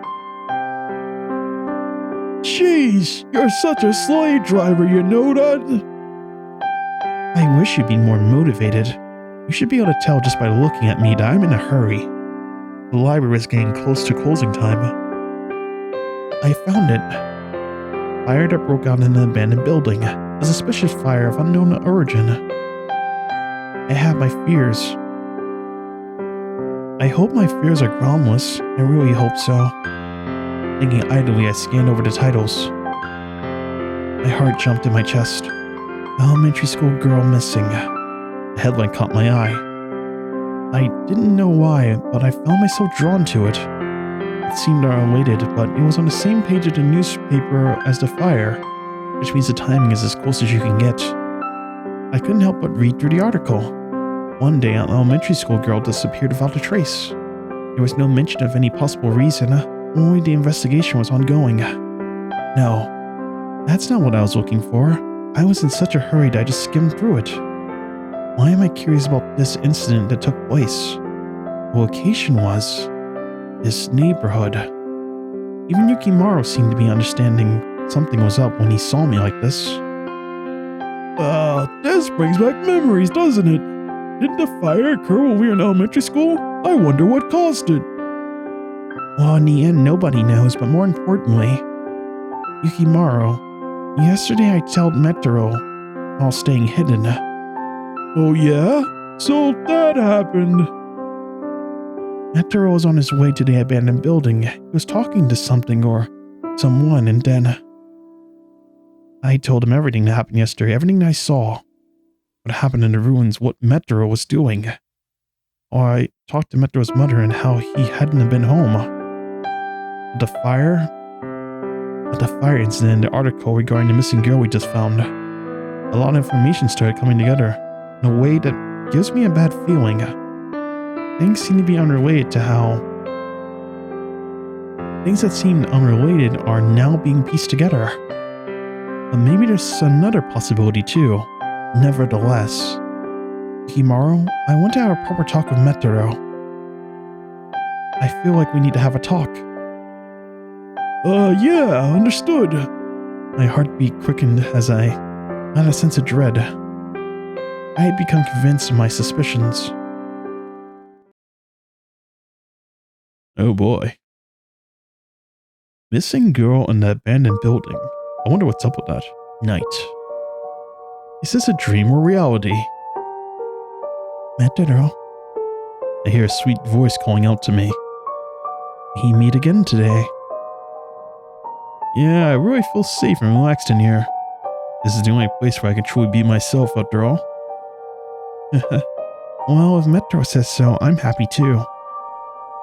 Jeez, you're such a slave driver, you know that? I wish you'd be more motivated. You should be able to tell just by looking at me that I'm in a hurry. The library is getting close to closing time. I found it. Fire that broke out in an abandoned building. A suspicious fire of unknown origin. I have my fears. I hope my fears are groundless. I really hope so. Thinking idly, I scanned over the titles. My heart jumped in my chest. Elementary school girl missing. The headline caught my eye. I didn't know why, but I found myself drawn to it. It seemed unrelated, but it was on the same page of the newspaper as the fire, which means the timing is as close as you can get. I couldn't help but read through the article. One day, an elementary school girl disappeared without a trace. There was no mention of any possible reason, only the investigation was ongoing. No, that's not what I was looking for. I was in such a hurry that I just skimmed through it. Why am I curious about this incident that took place? The location was this neighborhood. Even Yukimaru seemed to be understanding something was up when he saw me like this. This brings back memories, doesn't it? Didn't the fire occur when we were in elementary school? I wonder what caused it. Well, in the end, nobody knows, but more importantly, Yukimaru, yesterday I told Metaro while staying hidden. Oh yeah? So that happened. Metaro was on his way to the abandoned building. He was talking to something or someone, and then I told him everything that happened yesterday, everything I saw, what happened in the ruins, what Metaro was doing. Or I talked to Metaro's mother and how he hadn't been home. The fire incident, the article regarding the missing girl we just found. A lot of information started coming together in a way that gives me a bad feeling. Things seem to be unrelated to how... Things that seemed unrelated are now being pieced together. But maybe there's another possibility too. Nevertheless, Yukimaru, I want to have a proper talk with Metaro. I feel like we need to have a talk. Yeah, understood. My heartbeat quickened as I had a sense of dread. I had become convinced of my suspicions. Oh boy. Missing girl in the abandoned building. I wonder what's up with that. Night. Is this a dream or reality? Metaro. I hear a sweet voice calling out to me. We meet again today. Yeah, I really feel safe and relaxed in here. This is the only place where I can truly be myself after all. Well, if Metaro says so, I'm happy too.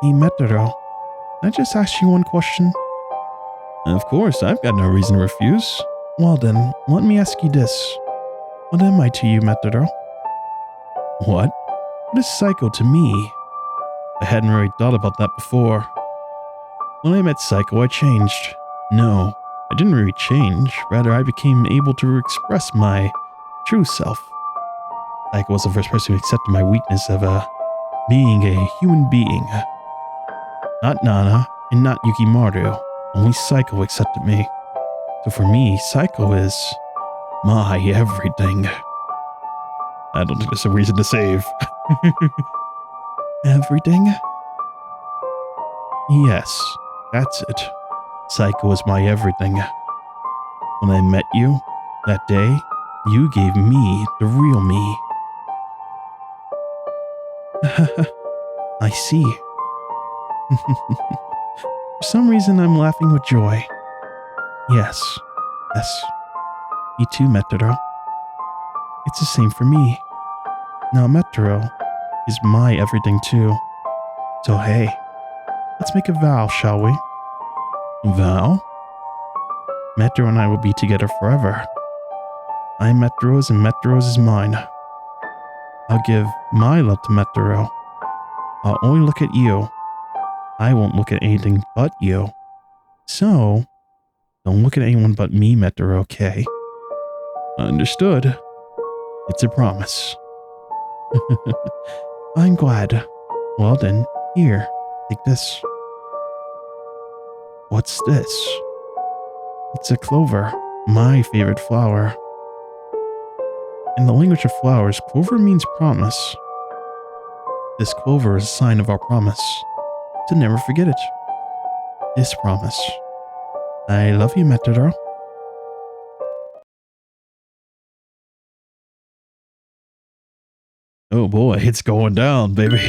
Hey Metaro, can I just ask you one question? Of course, I've got no reason to refuse. Well then, let me ask you this. What am I to you, Metaro? What? What is Saiko to me? I hadn't really thought about that before. When I met Saiko, I changed. No, I didn't really change. Rather, I became able to express my true self. Saiko was the first person who accepted my weakness of being a human being. Not Nana, and not Yukimaru. Only Saiko accepted me. So for me, Saiko is my everything. I don't think there's a reason to save. Everything? Yes, that's it. Saiko is my everything. When I met you, that day, you gave me the real me. I see. For some reason, I'm laughing with joy. Yes. Me too, Metaro. It's the same for me. Now Metaro is my everything too. So hey, let's make a vow, shall we? Vow? Metaro and I will be together forever. I'm Metaro's and Metaro's is mine. I'll give my love to Metaro. I'll only look at you. I won't look at anything but you. So, don't look at anyone but me, Metaro, okay? Understood. It's a promise. I'm glad. Well then, here, take this. What's this? It's a clover, my favorite flower. In the language of flowers, clover means promise. This clover is a sign of our promise to never forget it. This promise. I love you, Metaro. Oh boy, it's going down, baby.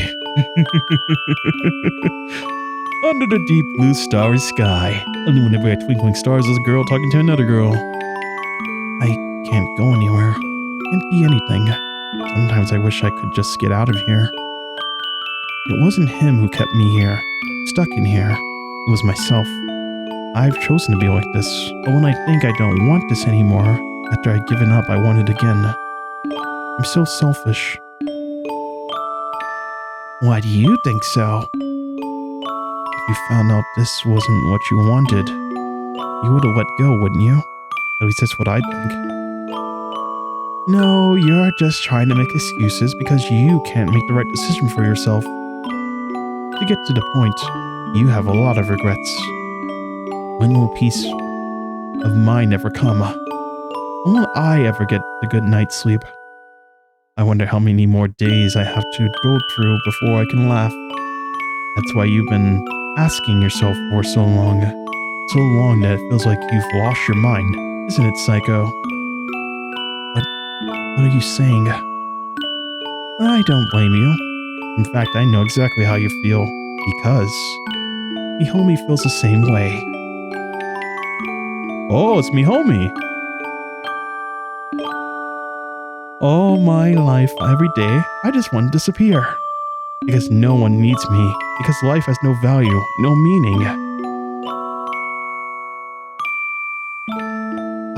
Under the deep blue starry sky, illuminated by twinkling stars, is a girl talking to another girl. I can't go anywhere. Can't be anything. Sometimes I wish I could just get out of here. It wasn't him who kept me here, stuck in here. It was myself. I've chosen to be like this, but when I think I don't want this anymore, after I've given up, I want it again. I'm so selfish. Why do you think so? If you found out this wasn't what you wanted, you would have let go, wouldn't you? At least that's what I think. No, you're just trying to make excuses because you can't make the right decision for yourself. To get to the point, you have a lot of regrets. When will peace of mind ever come? When will I ever get the good night's sleep? I wonder how many more days I have to go through before I can laugh. That's why you've been asking yourself for so long. So long that it feels like you've lost your mind, isn't it, Psycho? What are you saying? I don't blame you. In fact, I know exactly how you feel, because me homie feels the same way. Oh, it's me homie. All my life, every day, I just want to disappear. Because no one needs me. Because life has no value, no meaning.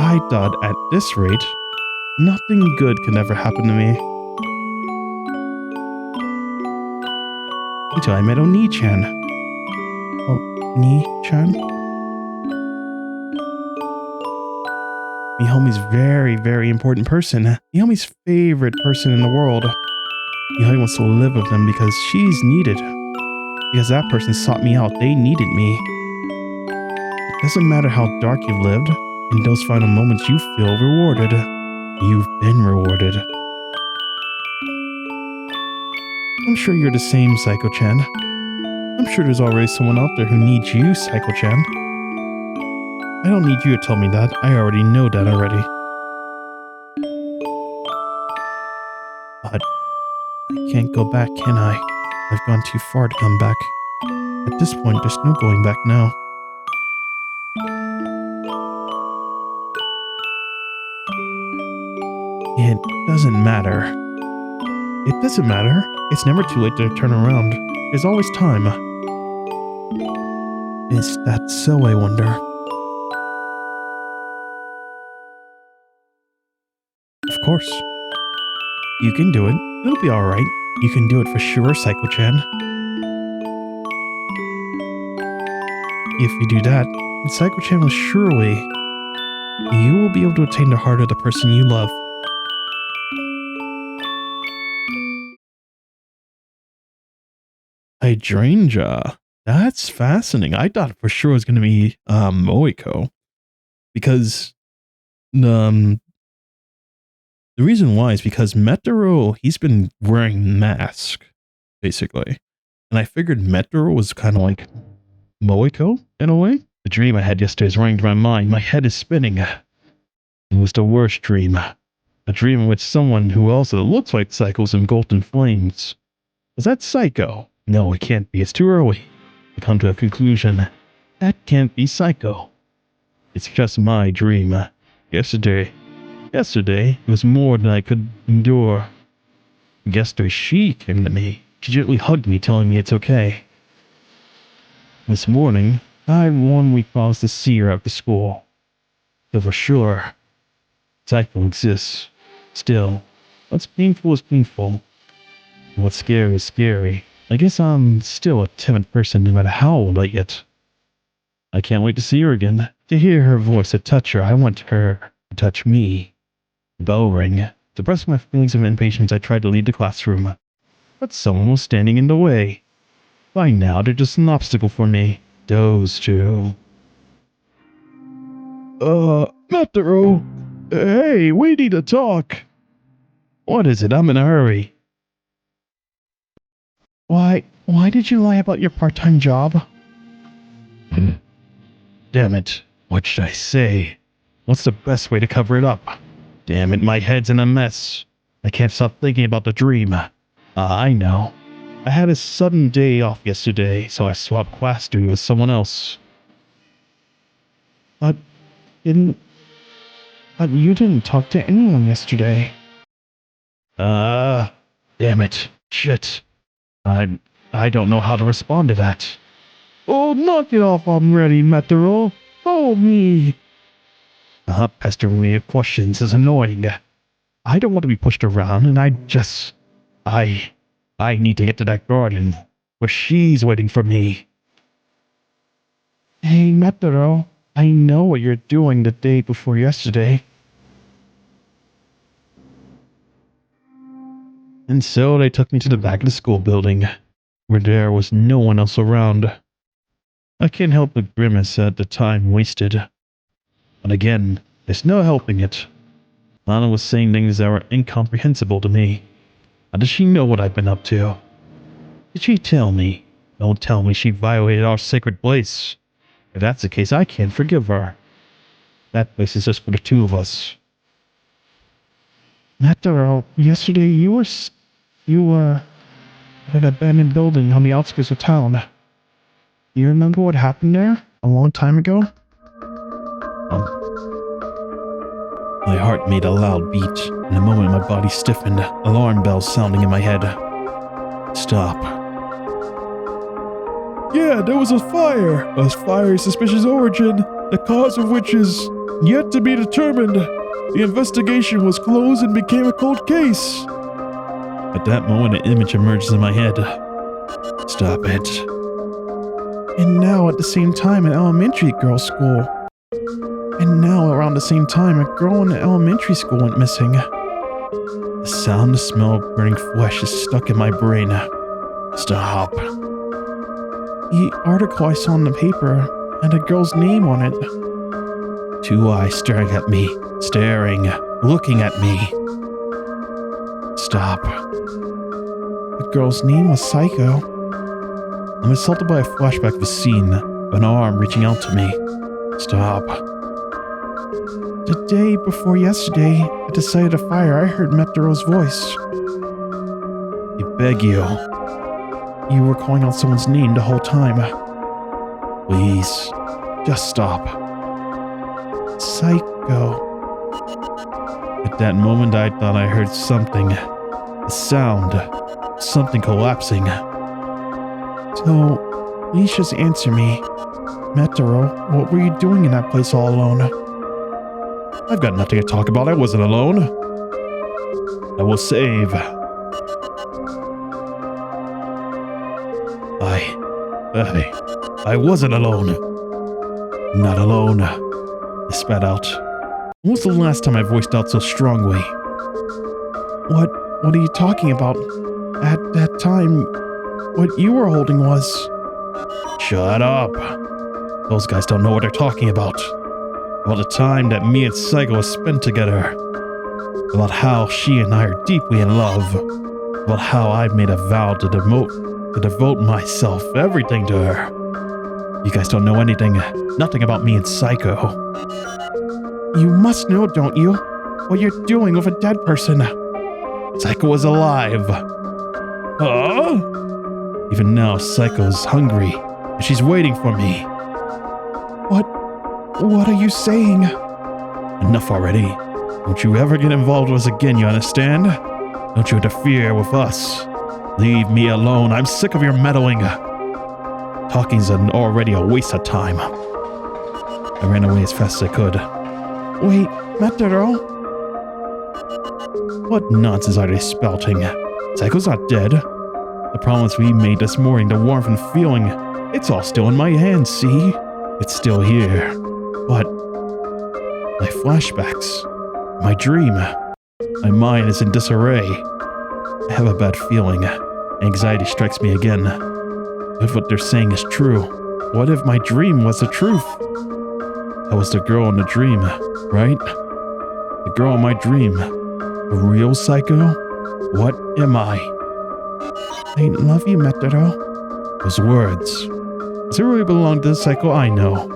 I thought at this rate, nothing good can ever happen to me. Until I met Oni-chan. Oni-chan? Mihomy's very, very important person. Mihomy's favorite person in the world. Mihomi wants to live with him because she's needed. Because that person sought me out. They needed me. It doesn't matter how dark you've lived. In those final moments you feel rewarded. You've been rewarded. I'm sure you're the same, Saiko-chan. I'm sure there's already someone out there who needs you, Saiko-chan. I don't need you to tell me that. I already know that already. But I can't go back, can I? I've gone too far to come back. At this point, there's no going back now. It doesn't matter. It doesn't matter. It's never too late to turn around. There's always time. Is that so, I wonder? Of course. You can do it. It'll be alright. You can do it for sure, Saiko-chan. If you do that, then Saiko-chan will surely... You will be able to attain the heart of the person you love. Hydrangea. That's fascinating. I thought for sure it was going to be Moiko. Because the reason why is because Metaro, he's been wearing mask, basically. And I figured Metaro was kind of like Moiko, in a way. The dream I had yesterday is running through my mind. My head is spinning. It was the worst dream. A dream in which someone who also looks like Psycho's in golden flames. Was that Psycho? No, it can't be. It's too early to come to a conclusion. That can't be Psycho. It's just my dream. Yesterday, it was more than I could endure. Yesterday, she came to me. She gently hugged me, telling me it's okay. This morning, I had 1 week promised to see her after school. So for sure, Psycho exists. Still, what's painful is painful. And what's scary is scary. I guess I'm still a timid person no matter how old I get. I can't wait to see her again. To hear her voice, to touch her. I want her to touch me. Bell rang. Suppressing my feelings of impatience, I tried to leave the classroom. But someone was standing in the way. By now, they're just an obstacle for me. Those two. Metaro! Hey, we need to talk! What is it? I'm in a hurry. Why did you lie about your part-time job? Damn it. What should I say? What's the best way to cover it up? Damn it, my head's in a mess. I can't stop thinking about the dream. I know. I had a sudden day off yesterday, so I swapped class duty with someone else. But you didn't talk to anyone yesterday. Damn it. Shit. I don't know how to respond to that. Oh, knock it off already, Metaro. Follow me. Pestering me with questions is annoying. I don't want to be pushed around, and I need to get to that garden, where she's waiting for me. Hey, Metaro, I know what you're doing the day before yesterday. And so they took me to the back of the school building, where there was no one else around. I can't help but grimace at the time wasted. But again, there's no helping it. Lana was saying things that were incomprehensible to me. How does she know what I've been up to? Did she tell me? Don't tell me she violated our sacred place. If that's the case, I can't forgive her. That place is just for the two of us. After all, yesterday you at an abandoned building on the outskirts of town. Do you remember what happened there a long time ago? My heart made a loud beat. In a moment, my body stiffened, alarm bells sounding in my head. Stop. Yeah, there was a fire. A fire of suspicious origin, the cause of which is yet to be determined. The investigation was closed and became a cold case. At that moment, an image emerges in my head. Stop it. And now at the same time, an elementary girls' school. And now around the same time, a girl in the elementary school went missing. The sound, the smell of burning flesh is stuck in my brain. Stop. The article I saw in the paper had a girl's name on it. Two eyes staring at me. Looking at me. Stop. The girl's name was Saiko. I'm assaulted by a flashback of a scene, an arm reaching out to me. Stop. The day before yesterday, at the site of the fire, I heard Metaro's voice. I beg you. You were calling out someone's name the whole time. Please, just stop. Saiko. At that moment, I thought I heard something. A sound. Something collapsing. So, please just answer me. Metaro, what were you doing in that place all alone? I've got nothing to talk about. I wasn't alone. I will save. I wasn't alone. Not alone. I spat out. When was the last time I voiced out so strongly? What are you talking about? At that time, what you were holding was... Shut up. Those guys don't know what they're talking about. About the time that me and Saiko spent together. About how she and I are deeply in love. About how I've made a vow to devote myself, everything to her. You guys don't know anything, nothing about me and Saiko. You must know, don't you, what you're doing with a dead person. Saiko is alive. Huh? Even now, Saiko's hungry, and she's waiting for me. What are you saying? Enough already. Don't you ever get involved with us again, you understand? Don't you interfere with us. Leave me alone. I'm sick of your meddling. Talking's already a waste of time. I ran away as fast as I could. Wait, Metaro? What nonsense are they spouting? Saiko's not dead. The promise we made this morning, the warmth and feeling, it's all still in my hands, see? It's still here. But my flashbacks, my dream, my mind is in disarray. I have a bad feeling. Anxiety strikes me again. If what they're saying is true, what if my dream was the truth? I was the girl in the dream, right? The girl in my dream. A real Saiko? What am I? I love you, Metaro. Those words. Does it really belong to the Saiko I know?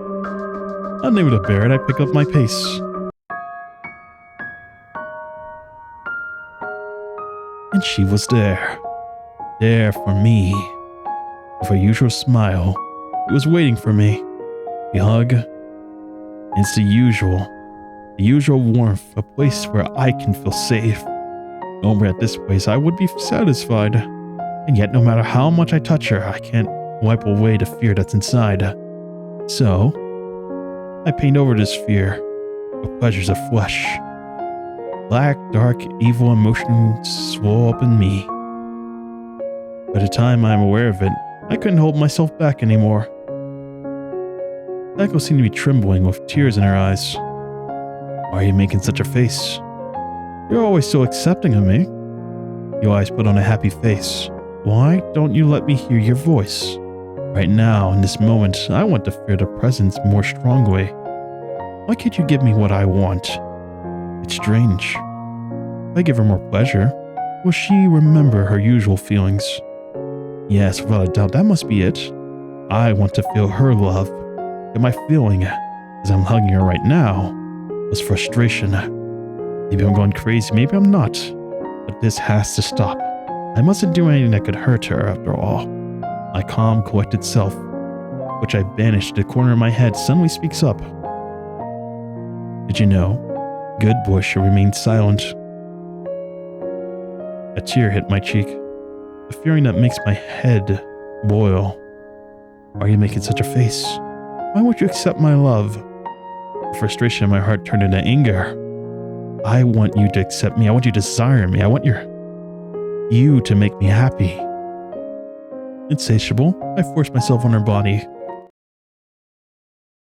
Unable to bear it, I pick up my pace. And she was there. There for me. With her usual smile. She was waiting for me. A hug. It's the usual warmth, a place where I can feel safe. Over at this place, I would be satisfied. And yet, no matter how much I touch her, I can't wipe away the fear that's inside. So, I paint over this fear with pleasures of flesh. Black, dark, evil emotions swell up in me. By the time I'm aware of it, I couldn't hold myself back anymore. Saiko seemed to be trembling with tears in her eyes. Why are you making such a face? You're always so accepting of me. You always put on a happy face. Why don't you let me hear your voice? Right now, in this moment, I want to feel the presence more strongly. Why can't you give me what I want? It's strange. If I give her more pleasure, will she remember her usual feelings? Yes, without a doubt, that must be it. I want to feel her love. And my feeling, as I'm hugging her right now, was frustration. Maybe I'm going crazy, maybe I'm not. But this has to stop. I mustn't do anything that could hurt her after all. My calm, collected self, which I banished to the corner of my head, suddenly speaks up. Did you know? Good boy should remain silent. A tear hit my cheek, a feeling that makes my head boil. Why are you making such a face? Why won't you accept my love? The frustration in my heart turned into anger. I want you to accept me. I want you to desire me. I want you to make me happy. Insatiable, I forced myself on her body.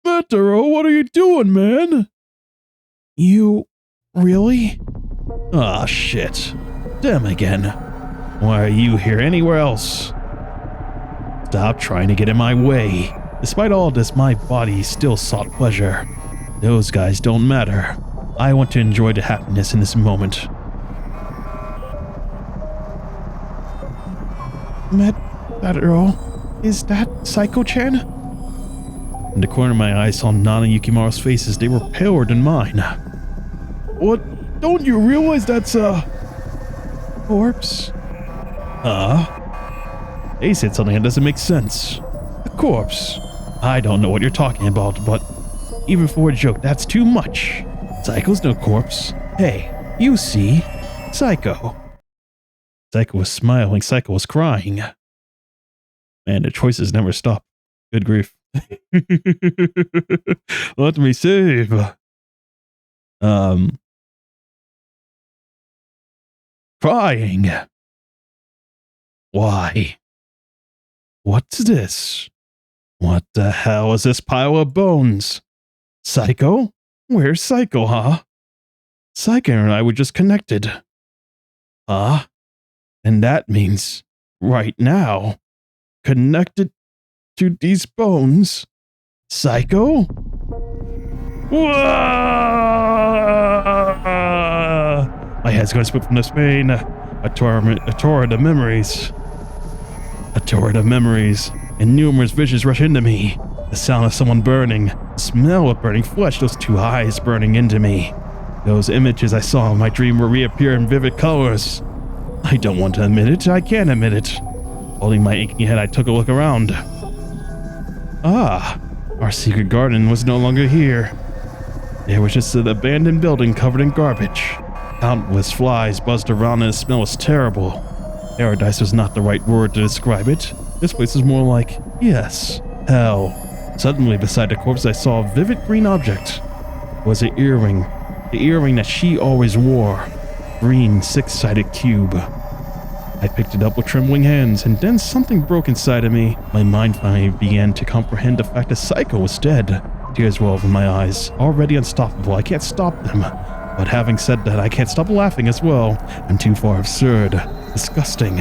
Metaro, what are you doing, man? You... really? Ah, shit. Damn again. Why are you here anywhere else? Stop trying to get in my way. Despite all this, my body still sought pleasure. Those guys don't matter. I want to enjoy the happiness in this moment. Metaro, is that Saiko-chan? In the corner of my eye, I saw Nana and Yukimaru's faces. They were paler than mine. What? Don't you realize that's a... corpse? They said something that doesn't make sense. A corpse? I don't know what you're talking about, but even for a joke, that's too much. Saiko's no corpse. Hey, you see? Saiko. Saiko was smiling. Saiko was crying. Man, the choices never stop. Good grief. Let me save. Crying. Why? What's this? What the hell is this pile of bones? Saiko? Where's Saiko, huh? Saiko and I were just connected. Huh? And that means, right now, connected to these bones. Saiko? My head's going to split from this pain. A torrent of memories. A torrent of memories. And numerous visions rush into me. The sound of someone burning. The smell of burning flesh. Those two eyes burning into me. Those images I saw in my dream will reappear in vivid colors. I don't want to admit it. I can't admit it. Holding my aching head, I took a look around. Ah, our secret garden was no longer here. There was just an abandoned building covered in garbage. Countless flies buzzed around and the smell was terrible. Paradise was not the right word to describe it. This place was more like, yes, hell. Suddenly, beside the corpse, I saw a vivid green object. It was an earring. The earring that she always wore. Green, six-sided cube. I picked it up with trembling hands, and then something broke inside of me. My mind finally began to comprehend the fact that Saiko was dead. Tears welled in my eyes. Already unstoppable, I can't stop them. But having said that, I can't stop laughing as well. I'm too far absurd. Disgusting.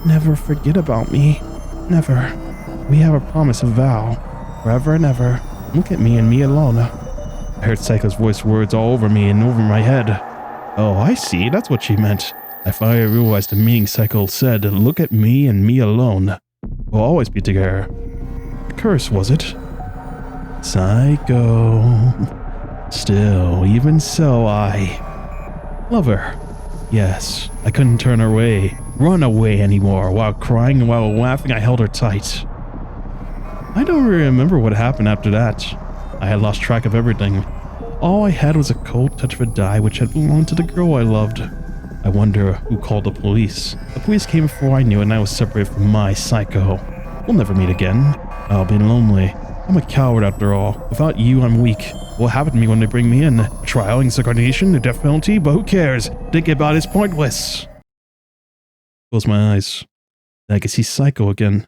Never forget about me. Never. We have a promise, a vow. Forever and ever. Look at me and me alone. I heard Saiko's voice words all over me and over my head. Oh, I see. That's what she meant. I finally realized the meaning Saiko said. Look at me and me alone. We'll always be together. A curse, was it? Saiko. Still, even so, I love her. Yes, I couldn't turn her away, run away anymore. While crying and while laughing, I held her tight. I don't really remember what happened after that. I had lost track of everything. All I had was a cold touch of a die which had belonged to the girl I loved. I wonder who called the police. The police came before I knew and I was separated from my Saiko. We'll never meet again. I'll be lonely. I'm a coward after all. Without you, I'm weak. What happened to me when they bring me in? A trial, incarnation, a death penalty? But who cares? Thinking about it is pointless. Close my eyes. Then I can see Saiko again.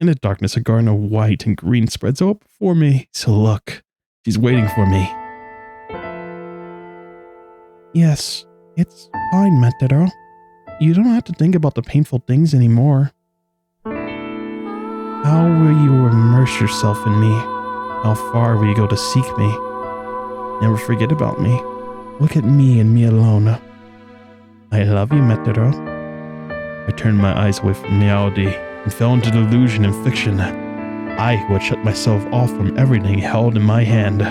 In the darkness, a garden of white and green spreads out before me. So look, she's waiting for me. Yes, it's fine, Metero. You don't have to think about the painful things anymore. How will you immerse yourself in me? How far will you go to seek me? Never forget about me. Look at me and me alone. I love you, Metero. I turned my eyes away from reality and fell into delusion and fiction. I who had shut myself off from everything held in my hand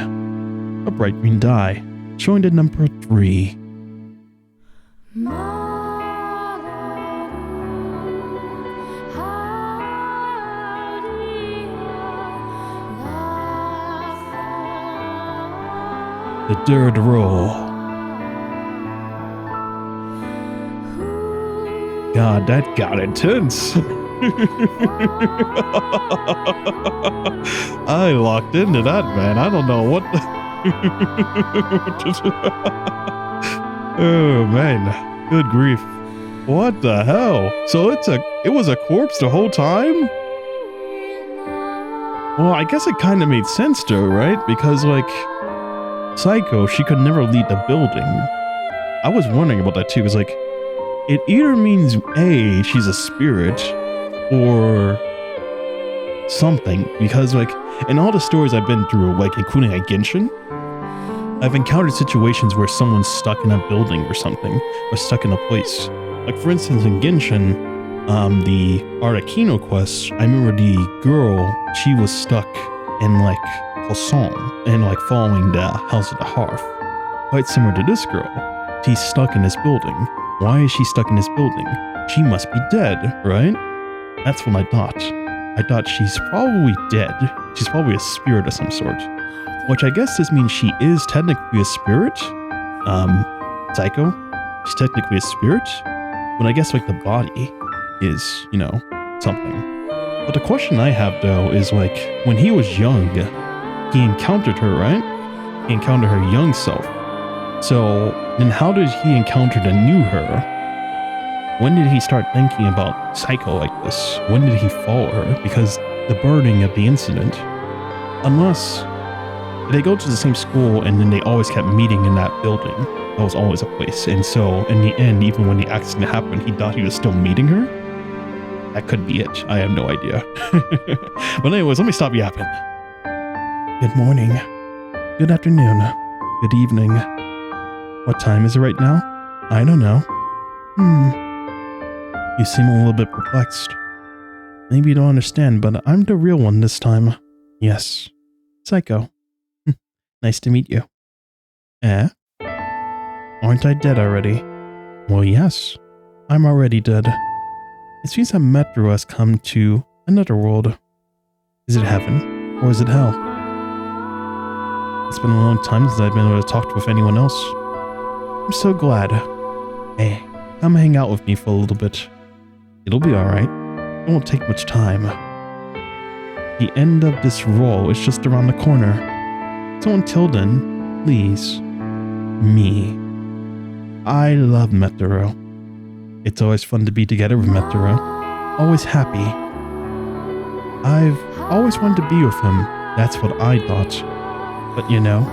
a bright green die, showing the number 3. The third roll. God, that got intense. I locked into that, man. I don't know what. Oh man, good grief! What the hell? So it was a corpse the whole time? Well, I guess it kind of made sense though, right? Because like Saiko, she could never leave the building. I was wondering about that too. Because like it either means A, she's a spirit, or something, because like in all the stories I've been through, like including like Genshin, I've encountered situations where someone's stuck in a building or something, or stuck in a place. Like for instance in Genshin, the Arakino quest, I remember the girl, she was stuck in like Hosong and like following the House of the Hearth. Quite similar to this girl. She's stuck in this building. Why is she stuck in this building? She must be dead, right? That's what I thought. I thought she's probably dead. She's probably a spirit of some sort. Which I guess this means she is technically a spirit. Saiko, she's technically a spirit. But I guess like the body is, you know, something. But the question I have though is like, when he was young, he encountered her, right? He encountered her young self. So then how did he encounter the new her? When did he start thinking about Saiko like this? When did he follow her? Because the burning of the incident, unless they go to the same school and then they always kept meeting in that building. That was always a place. And so in the end, even when the accident happened, he thought he was still meeting her. That could be it. I have no idea. But anyways, let me stop yapping. Good morning. Good afternoon. Good evening. What time is it right now? I don't know. You seem a little bit perplexed. Maybe you don't understand, but I'm the real one this time. Yes. Saiko. Nice to meet you. Eh? Aren't I dead already? Well, yes. I'm already dead. It seems that Metro has come to another world. Is it heaven? Or is it hell? It's been a long time since I've been able to talk with anyone else. I'm so glad. Hey, come hang out with me for a little bit. It'll be alright. It won't take much time. The end of this role is just around the corner. So until then, please, me. I love Metero. It's always fun to be together with Metero. Always happy. I've always wanted to be with him. That's what I thought. But you know,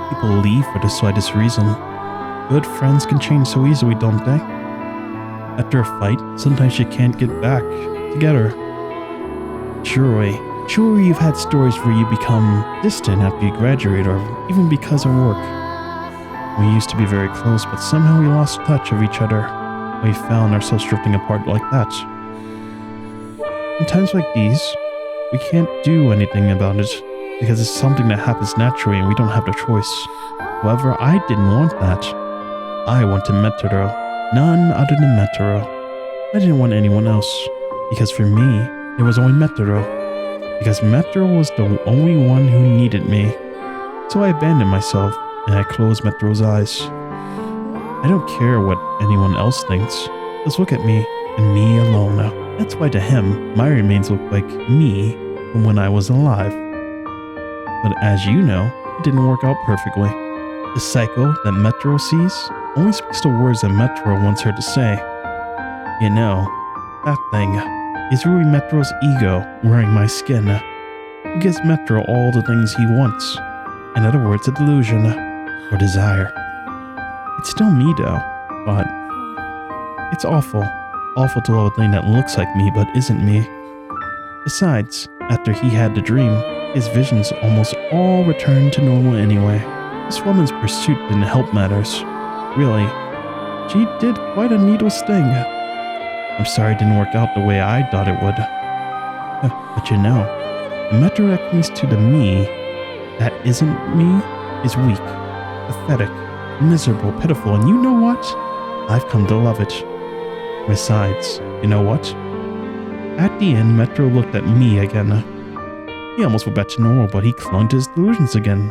people leave for the slightest reason. Good friends can change so easily, don't they? After a fight, sometimes you can't get back together. Surely you've had stories where you become distant after you graduate, or even because of work. We used to be very close, but somehow we lost touch of each other. We found ourselves drifting apart like that. In times like these, we can't do anything about it, because it's something that happens naturally and we don't have the choice. However, I didn't want that. I wanted Metero. None other than Metero. I didn't want anyone else, because for me, it was only Metero. Because Metero was the only one who needed me. So I abandoned myself, and I closed Metero's eyes. I don't care what anyone else thinks. Just look at me, and me alone. That's why to him, my remains look like me from when I was alive. But as you know, it didn't work out perfectly. The Saiko that Metero sees only speaks the words that Metero wants her to say. You know, that thing is really Metero's ego wearing my skin. Who gives Metero all the things he wants? In other words, a delusion or desire. It's still me though, but it's awful. Awful to love a thing that looks like me but isn't me. Besides, after he had the dream, his visions almost all returned to normal anyway. This woman's pursuit didn't help matters. Really, she did quite a needle sting. I'm sorry it didn't work out the way I thought it would. But you know, the metro that clings to the me that isn't me is weak, pathetic, miserable, pitiful, and you know what? I've come to love it. Besides, you know what? At the end, Metro looked at me again. He almost went back to normal, but he clung to his delusions again.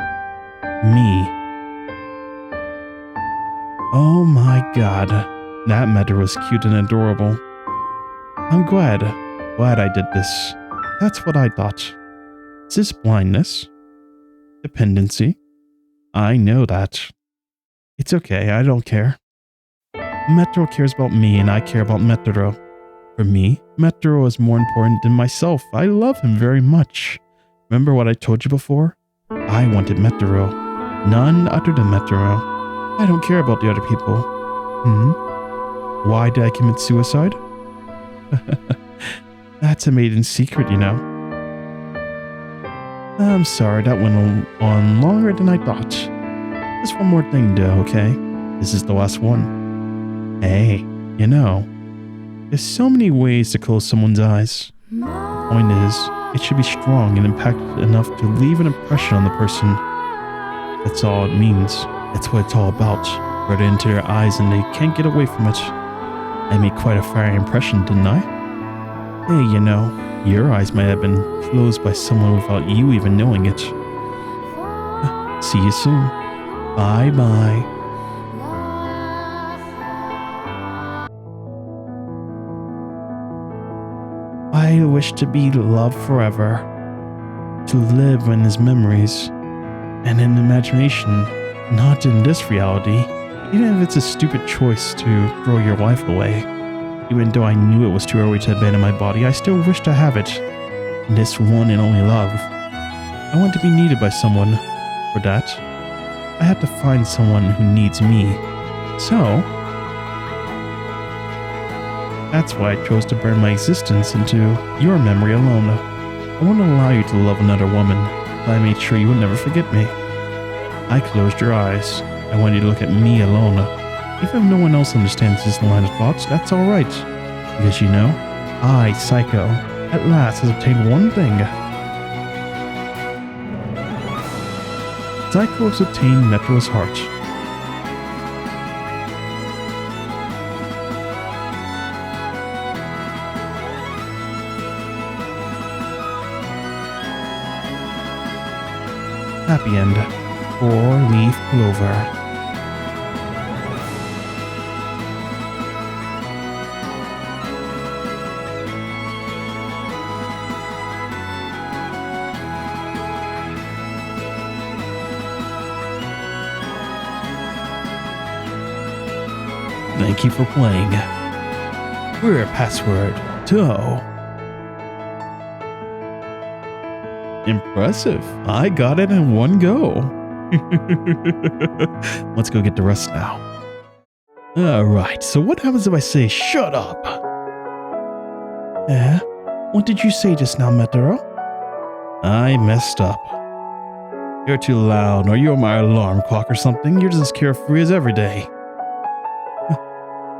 Me. Oh my god, that Metro was cute and adorable. I'm glad I did this. That's what I thought. Is this blindness? Dependency? I know that. It's okay, I don't care. Metro cares about me and I care about Metro. For me, Metro is more important than myself. I love him very much. Remember what I told you before? I wanted Metro. None other than Metro. I don't care about the other people. Why did I commit suicide? That's a maiden secret, you know. I'm sorry, that went on longer than I thought. Just one more thing though, okay? This is the last one. Hey, you know, there's so many ways to close someone's eyes. The point is, it should be strong and impactful enough to leave an impression on the person. That's all it means. That's what it's all about. Right into their eyes and they can't get away from it. I made quite a fiery impression, didn't I? Hey, you know, your eyes might have been closed by someone without you even knowing it. See you soon. Bye-bye. I wish to be loved forever, to live in his memories, and in imagination, not in this reality, even if it's a stupid choice to throw your life away. Even though I knew it was too early to abandon my body, I still wish to have it. This one and only love. I want to be needed by someone. For that, I have to find someone who needs me. So, that's why I chose to burn my existence into your memory alone. I won't allow you to love another woman, but I made sure you would never forget me. I closed your eyes. I want you to look at me alone. Even if no one else understands this line of thoughts, that's alright. Because you know, I, Saiko, at last has obtained one thing. Saiko has obtained Metro's heart. Happy end. 4-leaf clover. Thank you for playing. We're password TO. Impressive. I got it in one go. Let's go get the rest now. Alright, so what happens if I say shut up? What did you say just now, Metro? I messed up. You're too loud, or you're my alarm clock or something. You're just as carefree as every day.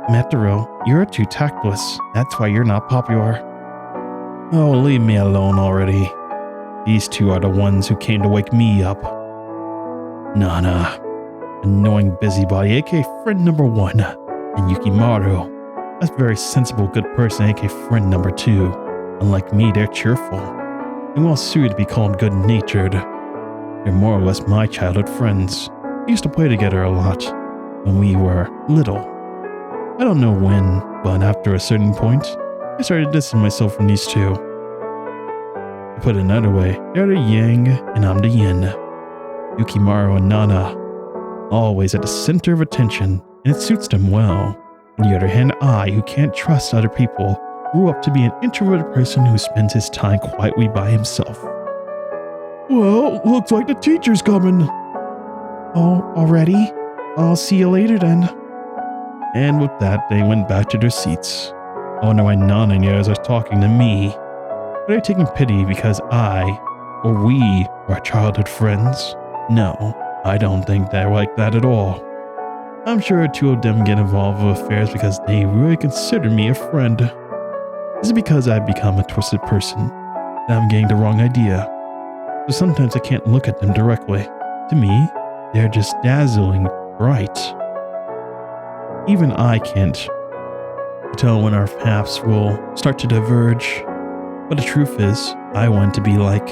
Metro, you're too tactless. That's why you're not popular. Oh, leave me alone already. These two are the ones who came to wake me up. Nana, annoying busybody, a.k.a. friend number 1, and Yukimaru, a very sensible good person, a.k.a. friend number 2. Unlike me, they're cheerful, and well suited to be called good-natured. They're more or less my childhood friends. We used to play together a lot when we were little. I don't know when, but after a certain point, I started distancing myself from these two. To put it another way, they're the yang and I'm the yin. Yukimaru and Nana, always at the center of attention, and it suits them well. On the other hand, I, who can't trust other people, grew up to be an introverted person who spends his time quietly by himself. Well, looks like the teacher's coming. Oh, already? I'll see you later then. And with that, they went back to their seats. I wonder why Nana and the others are talking to me. But Are they taking pity because we are childhood friends? No, I don't think they're like that at all. I'm sure two of them get involved with affairs because they really consider me a friend. Is it because I've become a twisted person that I'm getting the wrong idea? So sometimes I can't look at them directly. To me, they're just dazzling bright. Even I can't tell when our paths will start to diverge. But the truth is, I want to be like.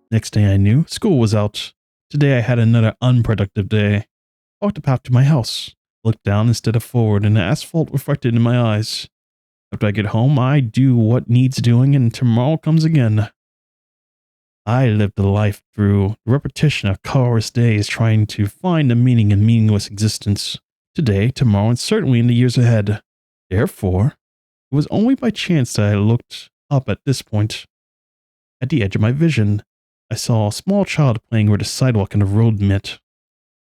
Next day I knew, school was out. Today I had another unproductive day. I walked up to my house, looked down instead of forward, and the asphalt reflected in my eyes. After I get home, I do what needs doing, and tomorrow comes again. I lived a life through the repetition of colorless days, trying to find a meaning in meaningless existence. Today, tomorrow, and certainly in the years ahead. Therefore, it was only by chance that I looked up at this point. At the edge of my vision, I saw a small child playing where the sidewalk and the road met.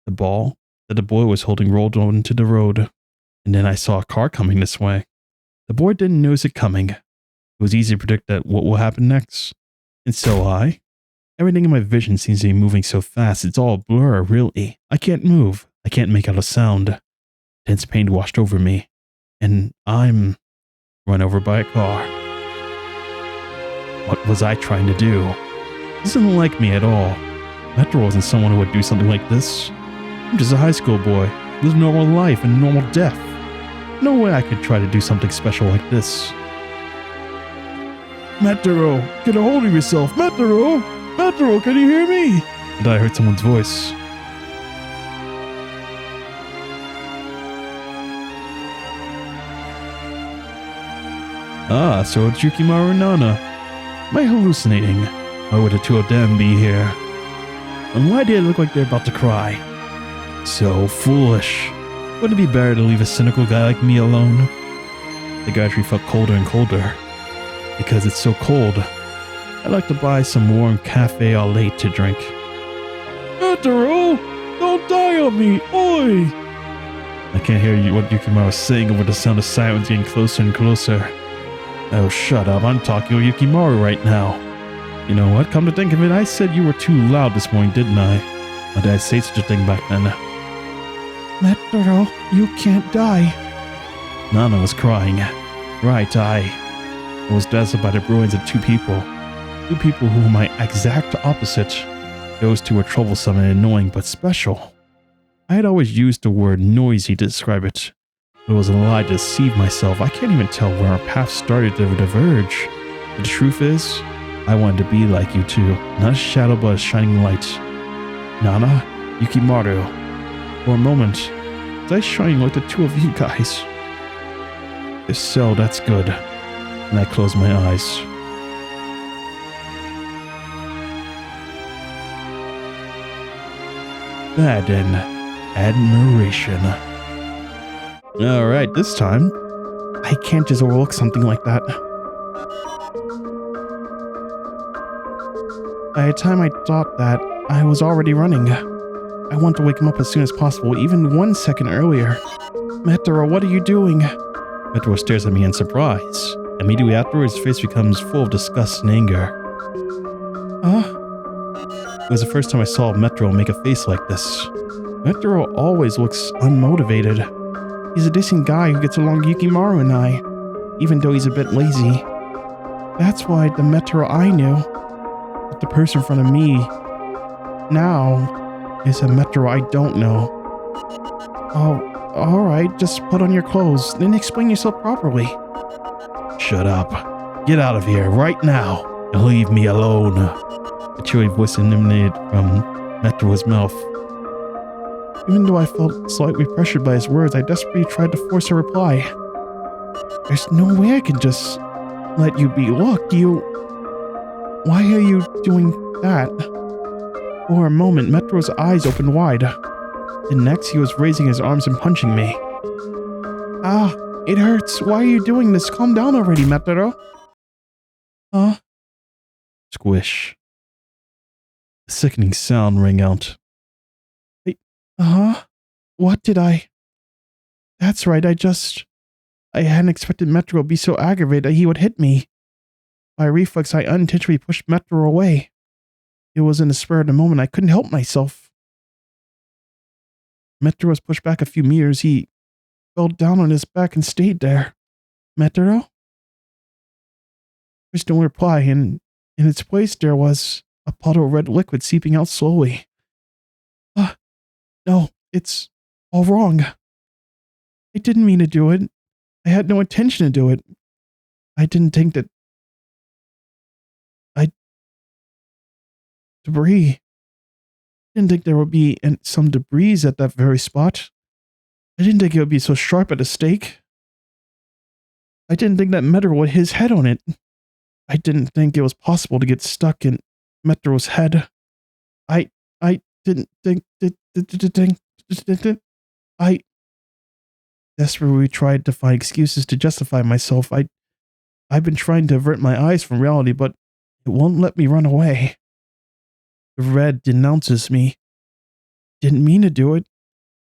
The ball that the boy was holding rolled onto the road, and then I saw a car coming this way. The boy didn't notice it coming. It was easy to predict that what will happen next. And so everything in my vision seems to be moving so fast, it's all a blur, really. I can't move. I can't make out a sound. Tense pain washed over me, and I'm run over by a car. What was I trying to do? This isn't like me at all. Metro wasn't someone who would do something like this. I'm just a high school boy, live normal life and normal death. No way I could try to do something special like this. Metro, get a hold of yourself, Metro! Metro, can you hear me? And I heard someone's voice. Ah, so it's Yukimaru and Nana. Am I hallucinating? Why would the two of them be here? And why do they look like they're about to cry? So foolish. Wouldn't it be better to leave a cynical guy like me alone? The guytree felt colder and colder. Because it's so cold, I'd like to buy some warm cafe au lait to drink. Metaro! Don't die on me! Oi! I can't hear what Yukimaru is saying over the sound of sirens getting closer and closer. Oh, shut up. I'm talking with Yukimaru right now. You know what? Come to think of it, I said you were too loud this morning, didn't I? Or did I say such a thing back then? Metaro, you can't die. Nana was crying. Right, I was dazzled by the brilliance of two people. Two people who were my exact opposite. Those two were troublesome and annoying, but special. I had always used the word noisy to describe it. But it was a lie to deceive myself. I can't even tell where our paths started to diverge. But the truth is, I wanted to be like you two. Not a shadow, but a shining light. Nana, Yukimaru. For a moment, was I shining like the two of you guys? If so, that's good. And I closed my eyes. That and admiration. Alright, this time, I can't just overlook something like that. By the time I thought that, I was already running. I want to wake him up as soon as possible, even 1 second earlier. Metaro, what are you doing? Metaro stares at me in surprise. Immediately afterwards, his face becomes full of disgust and anger. It was the first time I saw Metaro make a face like this. Metaro always looks unmotivated. He's a decent guy who gets along with Yukimaru and I, even though he's a bit lazy. That's why the Metaro I knew, but the person in front of me now is a Metaro I don't know. Oh, alright, just put on your clothes, then explain yourself properly. Shut up. Get out of here right now and leave me alone. A cheery voice emanated from Metaro's mouth. Even though I felt slightly pressured by his words, I desperately tried to force a reply. There's no way I can just let you be. Look, why are you doing that? For a moment, Metro's eyes opened wide. Then next, he was raising his arms and punching me. Ah, it hurts. Why are you doing this? Calm down already, Metro. Huh? Squish. A sickening sound rang out. What did I... That's right, I just I hadn't expected Metro to be so aggravated that he would hit me. By reflex, I unintentionally pushed Metro away. It was in the spur of the moment. I couldn't help myself. Metro was pushed back a few meters. He fell down on his back and stayed there. Metro? There's no reply, and in its place there was a puddle of red liquid seeping out slowly. No, it's all wrong. I didn't mean to do it. I had no intention to do it. I didn't think that... Debris. I didn't think there would be some debris at that very spot. I didn't think it would be so sharp at a stake. I didn't think that Metro would hit his head on it. I didn't think it was possible to get stuck in Metro's head. I didn't think... I desperately tried to find excuses to justify myself. I've been trying to avert my eyes from reality, but it won't let me run away. The red denounces me. Didn't mean to do it.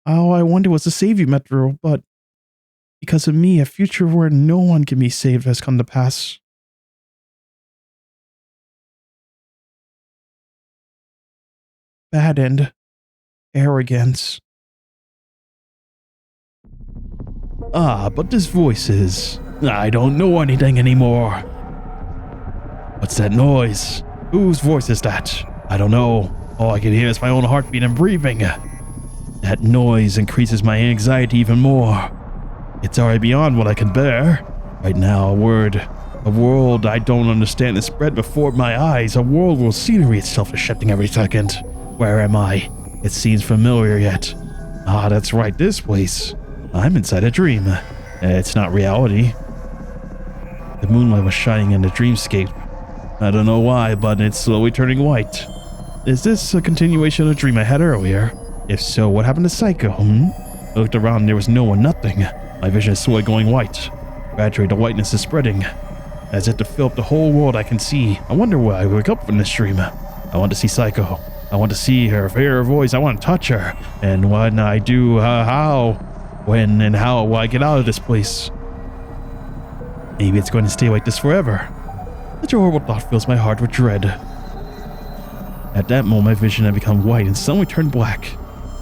All I wanted was to save you, Metro, but because of me, a future where no one can be saved has come to pass. Bad end. Arrogance. But this voice is... I don't know anything anymore. What's that noise? Whose voice is that? I don't know. All I can hear is my own heartbeat and breathing. That noise increases my anxiety even more. It's already beyond what I can bear. Right now, a world I don't understand is spread before my eyes. A world where scenery itself is shifting every second. Where am I? It seems familiar yet. That's right, this place. I'm inside a dream. It's not reality. The moonlight was shining in the dreamscape. I don't know why, but it's slowly turning white. Is this a continuation of the dream I had earlier? If so, what happened to Saiko? I looked around and there was no one, nothing. My vision is slowly going white. Gradually, the whiteness is spreading. As if to fill up the whole world I can see. I wonder why I wake up from this dream. I want to see Saiko. I want to see her, hear her voice. I want to touch her. And when I do, when and how will I get out of this place? Maybe it's going to stay like this forever. Such a horrible thought fills my heart with dread. At that moment, my vision had become white and suddenly turned black.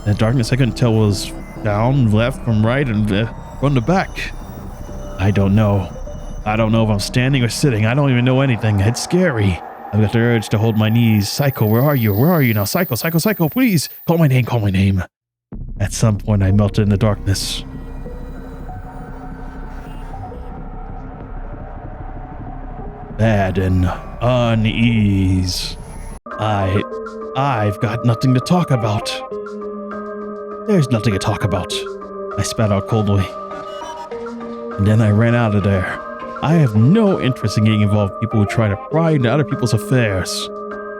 In the darkness, I couldn't tell what was down, left, from right, and from the back. I don't know. I don't know if I'm standing or sitting. I don't even know anything. It's scary. I've got the urge to hold my knees. Saiko, where are you? Where are you now? Saiko, Saiko, Saiko, please. Call my name, call my name. At some point, I melted in the darkness. Bad and unease. I've got nothing to talk about. There's nothing to talk about. I spat out coldly. And then I ran out of there. I have no interest in getting involved with people who try to pry into other people's affairs.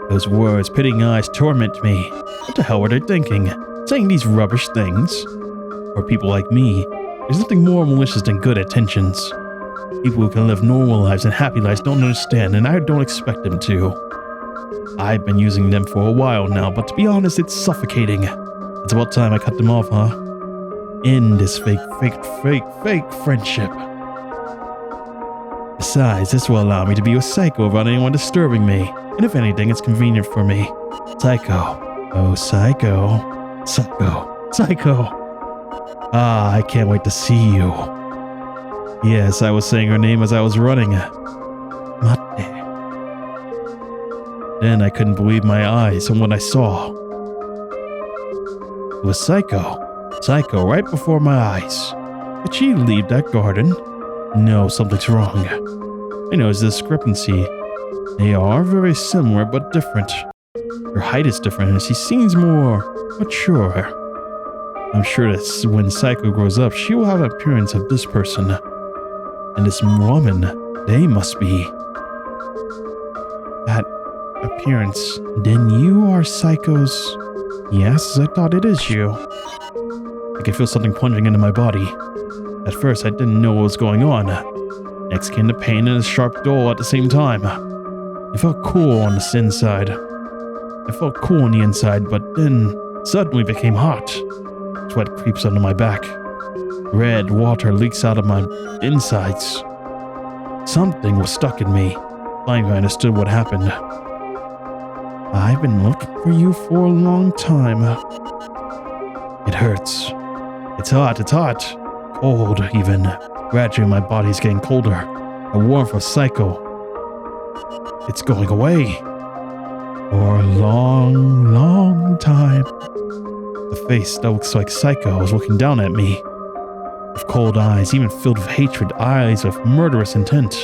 Those words, pitying eyes, torment me. What the hell were they thinking? Saying these rubbish things? For people like me, there's nothing more malicious than good intentions. People who can live normal lives and happy lives don't understand, and I don't expect them to. I've been using them for a while now, but to be honest, it's suffocating. It's about time I cut them off, huh? End this fake friendship. Besides, this will allow me to be with Saiko without anyone disturbing me, and if anything, it's convenient for me. Saiko. Oh, Saiko. Saiko. Saiko. I can't wait to see you. Yes, I was saying her name as I was running. Mate. Then I couldn't believe my eyes and what I saw. It was Saiko. Saiko right before my eyes. Did she leave that garden? No, something's wrong. I know there's a discrepancy. They are very similar but different. Her height is different and she seems more mature. I'm sure that when Saiko grows up, she will have an appearance of this person. And this woman, they must be. That appearance. Then you are Saiko's... Yes, I thought it is you. I could feel something plunging into my body. At first, I didn't know what was going on. Next came the pain and a sharp dull at the same time. It felt cool on the inside. I felt cool on the inside, but then suddenly became hot. Sweat creeps under my back. Red water leaks out of my insides. Something was stuck in me. Finally, I understood what happened. I've been looking for you for a long time. It hurts. It's hot, cold even. Gradually my body's getting colder. The warmth of Saiko. It's going away. For a long, long time. The face that looks like Saiko is looking down at me. With cold eyes, even filled with hatred, eyes of murderous intent.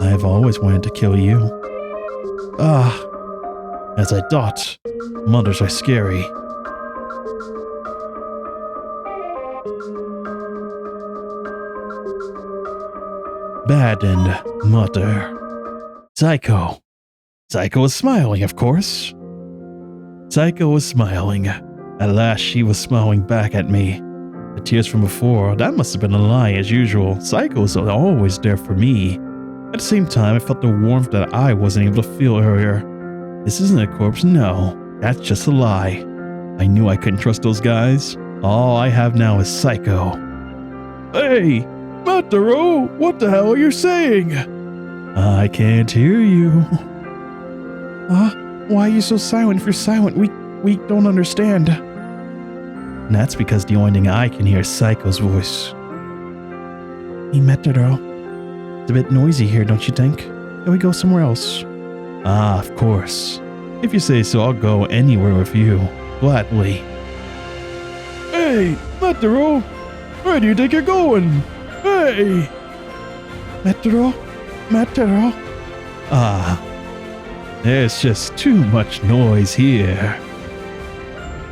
I've always wanted to kill you. As I thought, mothers are scary. Bad and mother. Saiko. Saiko was smiling, of course. Saiko was smiling. At last, she was smiling back at me. The tears from before, that must have been a lie as usual. Saiko was always there for me. At the same time, I felt the warmth that I wasn't able to feel earlier. This isn't a corpse, no. That's just a lie. I knew I couldn't trust those guys. All I have now is Saiko. Hey, Mataro, what the hell are you saying? I can't hear you. Why are you so silent? If you're silent, we don't understand. And that's because the only thing I can hear is Saiko's voice. Hey, Mataro. It's a bit noisy here, don't you think? Can we go somewhere else? Of course. If you say so, I'll go anywhere with you. Gladly. Hey, Mataro! Where do you think you're going? Hey! Mataro? There's just too much noise here.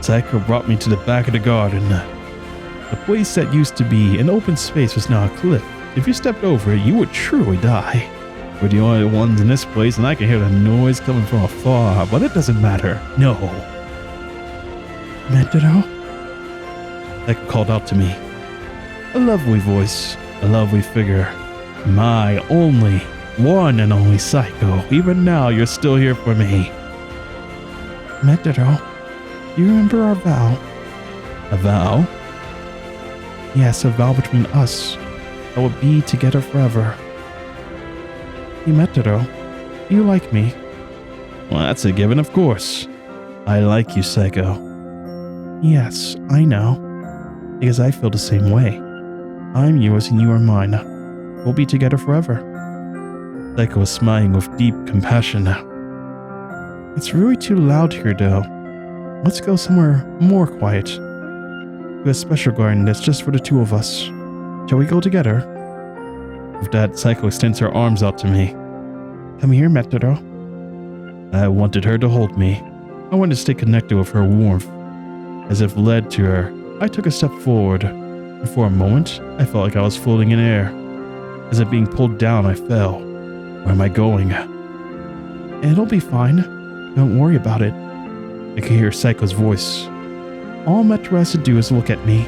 Saiko brought me to the back of the garden. The place that used to be an open space was now a cliff. If you stepped over it, you would truly die. We're the only ones in this place, and I can hear the noise coming from afar, but it doesn't matter. No. Mataro? Saiko called out to me. A lovely voice, a lovely figure. My only, one and only Saiko. Even now, you're still here for me. Mataro, do you remember our vow? A vow? Yes, a vow between us. That will be together forever. Hey, Mataro, do you like me? Well, that's a given, of course. I like you, Saiko. Yes, I know. Because I feel the same way. I'm yours and you are mine. We'll be together forever. Saiko was smiling with deep compassion. It's really too loud here, though. Let's go somewhere more quiet. To a special garden that's just for the two of us. Shall we go together? With that, Saiko extends her arms out to me. Come here, Mataro. I wanted her to hold me. I wanted to stay connected with her warmth. As if led to her, I took a step forward. And for a moment, I felt like I was floating in air. As if being pulled down, I fell. Where am I going? It'll be fine. Don't worry about it. I could hear Saiko's voice. All Mataro has to do is look at me.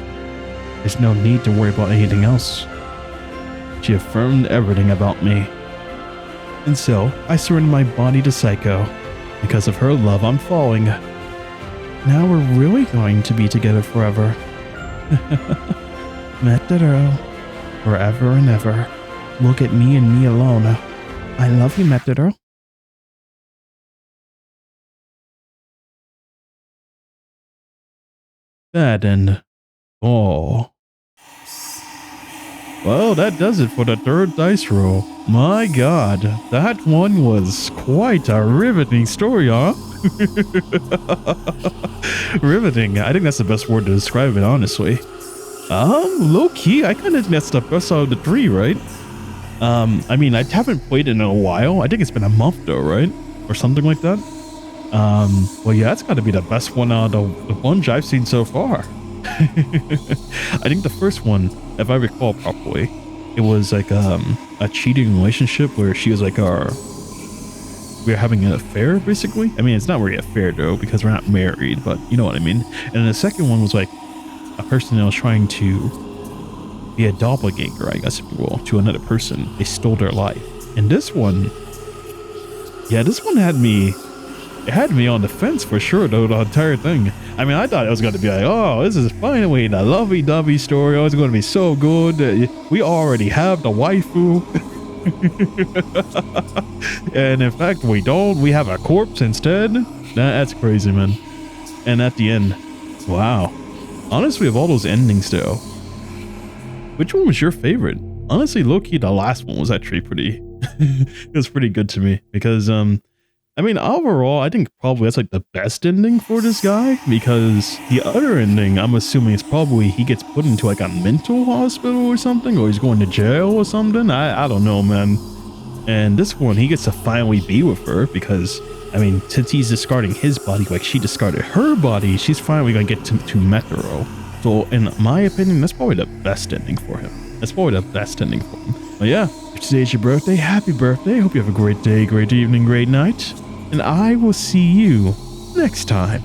There's no need to worry about anything else. She affirmed everything about me. And so, I surrendered my body to Saiko. Because of her love, I'm falling. Now we're really going to be together forever. Mataro, forever and ever. Look at me and me alone. I love you, Mataro. Bad and all. Well, that does it for the third dice roll. My god, that one was quite a riveting story, huh? Riveting. I think that's the best word to describe it, honestly. Low key, I kind of think that's the best out of the three, right? I mean, I haven't played it in a while. I think it's been a month though, right? Or something like that. Well, yeah, that's got to be the best one out of the bunch I've seen so far. I think the first one, if I recall properly, it was like a cheating relationship where she was like we were having an affair, basically. I mean, it's not really an affair though, because we're not married, but you know what I mean. And then the second one was like a person that was trying to be a doppelganger, I guess, if you will, to another person. They stole their life. And this one, yeah, this one had me on the fence for sure, though, the entire thing. I mean, I thought it was going to be like, oh, this is finally the lovey-dovey story. Oh, it's going to be so good. We already have the waifu. And in fact, we don't. We have a corpse instead. That's crazy, man. And at the end, wow. Honestly, of all those endings, though, which one was your favorite? Honestly, low-key, the last one was actually pretty... it was pretty good to me because, I mean, overall, I think probably that's like the best ending for this guy because the other ending, I'm assuming is probably he gets put into like a mental hospital or something, or he's going to jail or something. I don't know, man. And this one, he gets to finally be with her because, I mean, since he's discarding his body, like she discarded her body, she's finally going to get to Metro. So in my opinion, that's probably the best ending for him. That's probably the best ending for him. But yeah, if today's your birthday, happy birthday. Hope you have a great day, great evening, great night. And I will see you next time.